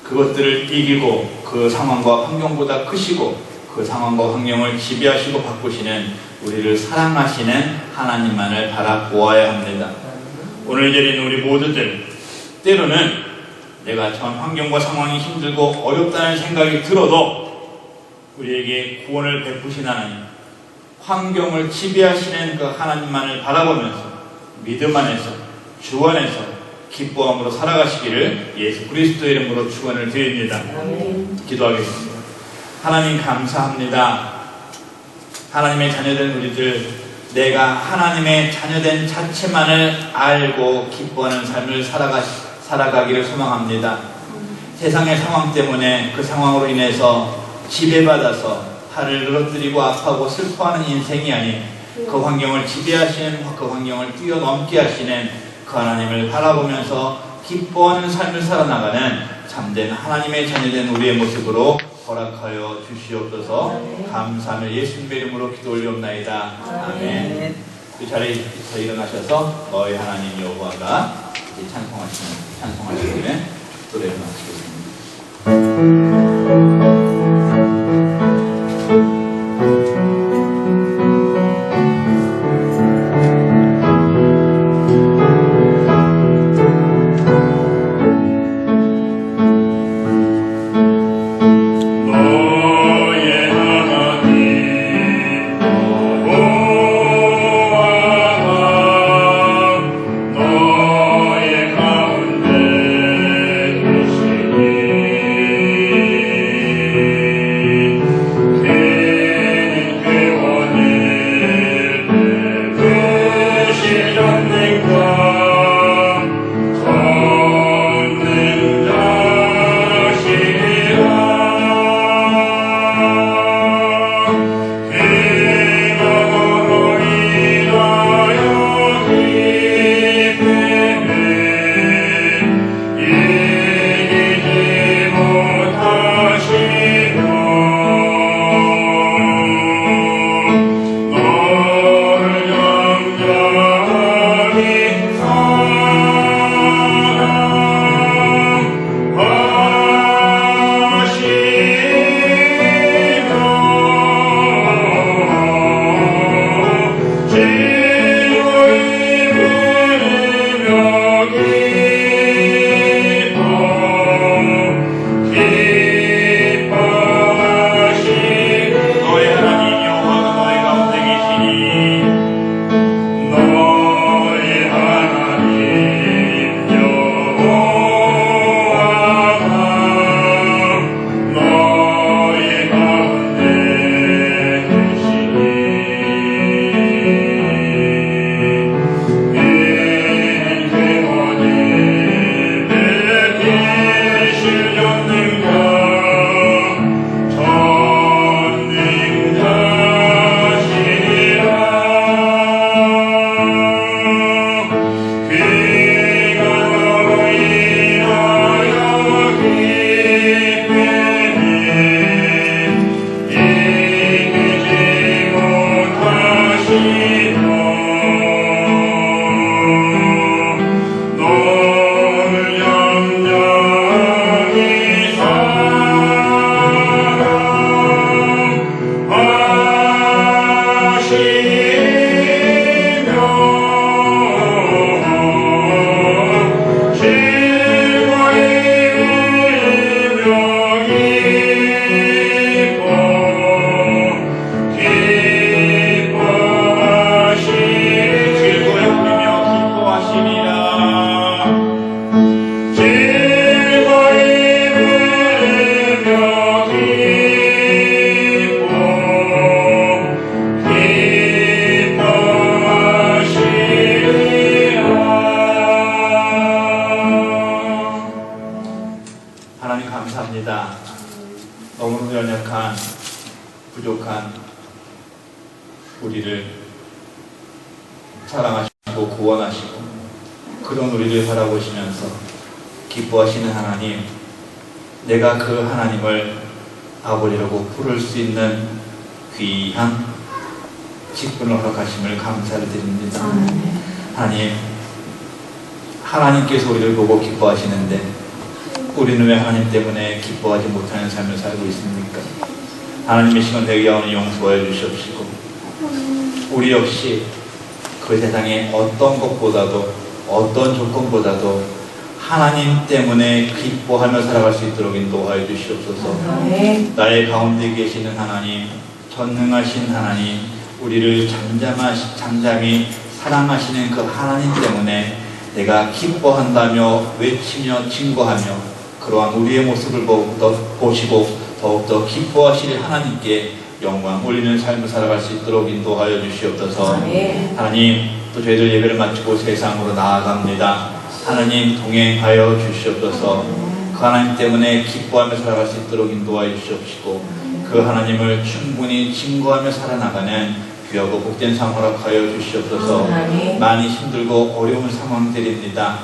B: 그것들을 이기고 그 상황과 환경보다 크시고 그 상황과 환경을 지배하시고 바꾸시는 우리를 사랑하시는 하나님만을 바라보아야 합니다. 오늘 예린 우리 모두들, 때로는 내가 처한 환경과 상황이 힘들고 어렵다는 생각이 들어도 우리에게 구원을 베푸신 하나님, 환경을 지배하시는 그 하나님만을 바라보면서 믿음 안에서, 주 안에서 기뻐함으로 살아가시기를 예수 그리스도의 이름으로 축원을 드립니다. 기도하겠습니다. 하나님 감사합니다. 하나님의 자녀된 우리들, 내가 하나님의 자녀된 자체만을 알고 기뻐하는 삶을 살아가기를 소망합니다. 세상의 상황 때문에 그 상황으로 인해서 지배받아서 팔을 늘어뜨리고 아파하고 슬퍼하는 인생이 아닌 그 환경을 지배하시는, 그 환경을 뛰어넘게 하시는 그 하나님을 바라보면서 기뻐하는 삶을 살아나가는 참된 하나님의 자녀된 우리의 모습으로 허락하여 주시옵소서. 감사하며 예수님의 이름으로 기도 올리옵나이다. 아멘. 그 자리에서 일어나셔서 너희 하나님 여호와가 이제 찬송하시면 노래를 마치겠습니다. 하나님 감사합니다. 너무나 연약한 부족한 우리를 사랑하시고 구원하시고 그런 우리를 바라보시면서 기뻐하시는 하나님, 내가 그 하나님을 아버지라고 부를 수 있는 귀한 직분을 허락하심을 감사를 드립니다. 하나님, 하나님께서 우리를 보고 기뻐하시는데 우리는 왜 하나님 때문에 기뻐하지 못하는 삶을 살고 있습니까? 하나님의 시간 되게 하오니 용서해 주시옵시고 우리 역시 그 세상의 어떤 것보다도 어떤 조건보다도 하나님 때문에 기뻐하며 살아갈 수 있도록 인도하여 주시옵소서. 나의 가운데 계시는 하나님, 전능하신 하나님, 우리를 잠잠히 사랑하시는 그 하나님 때문에 내가 기뻐한다며 외치며 증거하며 그러한 우리의 모습을 보시고 더욱더 기뻐하실 하나님께 영광 올리는 삶을 살아갈 수 있도록 인도하여 주시옵소서. 하나님, 또 저희들 예배를 마치고 세상으로 나아갑니다. 하나님 동행하여 주시옵소서. 그 하나님 때문에 기뻐하며 살아갈 수 있도록 인도하여 주시옵시고 그 하나님을 충분히 증거하며 살아나가는 귀하고 복된 삶 허락하여 주시옵소서. 많이 힘들고 어려운 상황들입니다.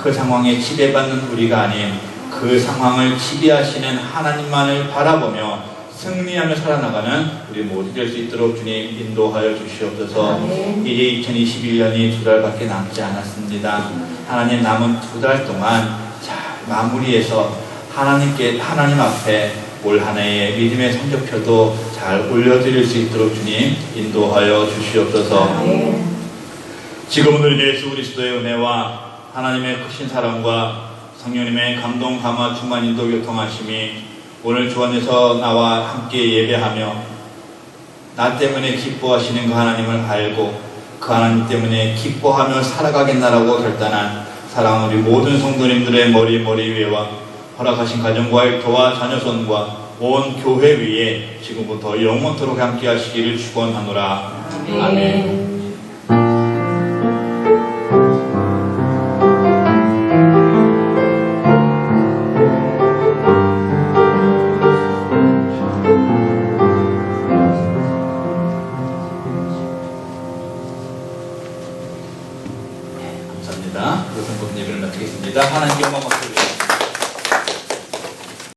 B: 그 상황에 지배받는 우리가 아닌 그 상황을 지배하시는 하나님만을 바라보며 승리하며 살아나가는 우리 모두 될 수 있도록 주님 인도하여 주시옵소서. 이제 2021년이 2달밖에 남지 않았습니다. 하나님, 남은 2달 동안 잘 마무리해서 하나님 앞에 올 한 해의 믿음의 성적표도 잘 올려드릴 수 있도록 주님 인도하여 주시옵소서. 지금은 우리 예수 그리스도의 은혜와 하나님의 크신 사랑과 성령님의 감동, 감화, 충만, 인도, 교통하심이 오늘 주 안에서 나와 함께 예배하며 나 때문에 기뻐하시는 그 하나님을 알고 그 하나님 때문에 기뻐하며 살아가겠나라고 결단한 사랑하는 우리 모든 성도님들의 머리 위에와 허락하신 가정과 일터와 자녀손과 온 교회 위에 지금부터 영원토록 함께 하시기를 축원하노라. 아멘. 감사합니다. 그래서 모든 예배를 마치겠습니다. 하나님께 영광 받습니다.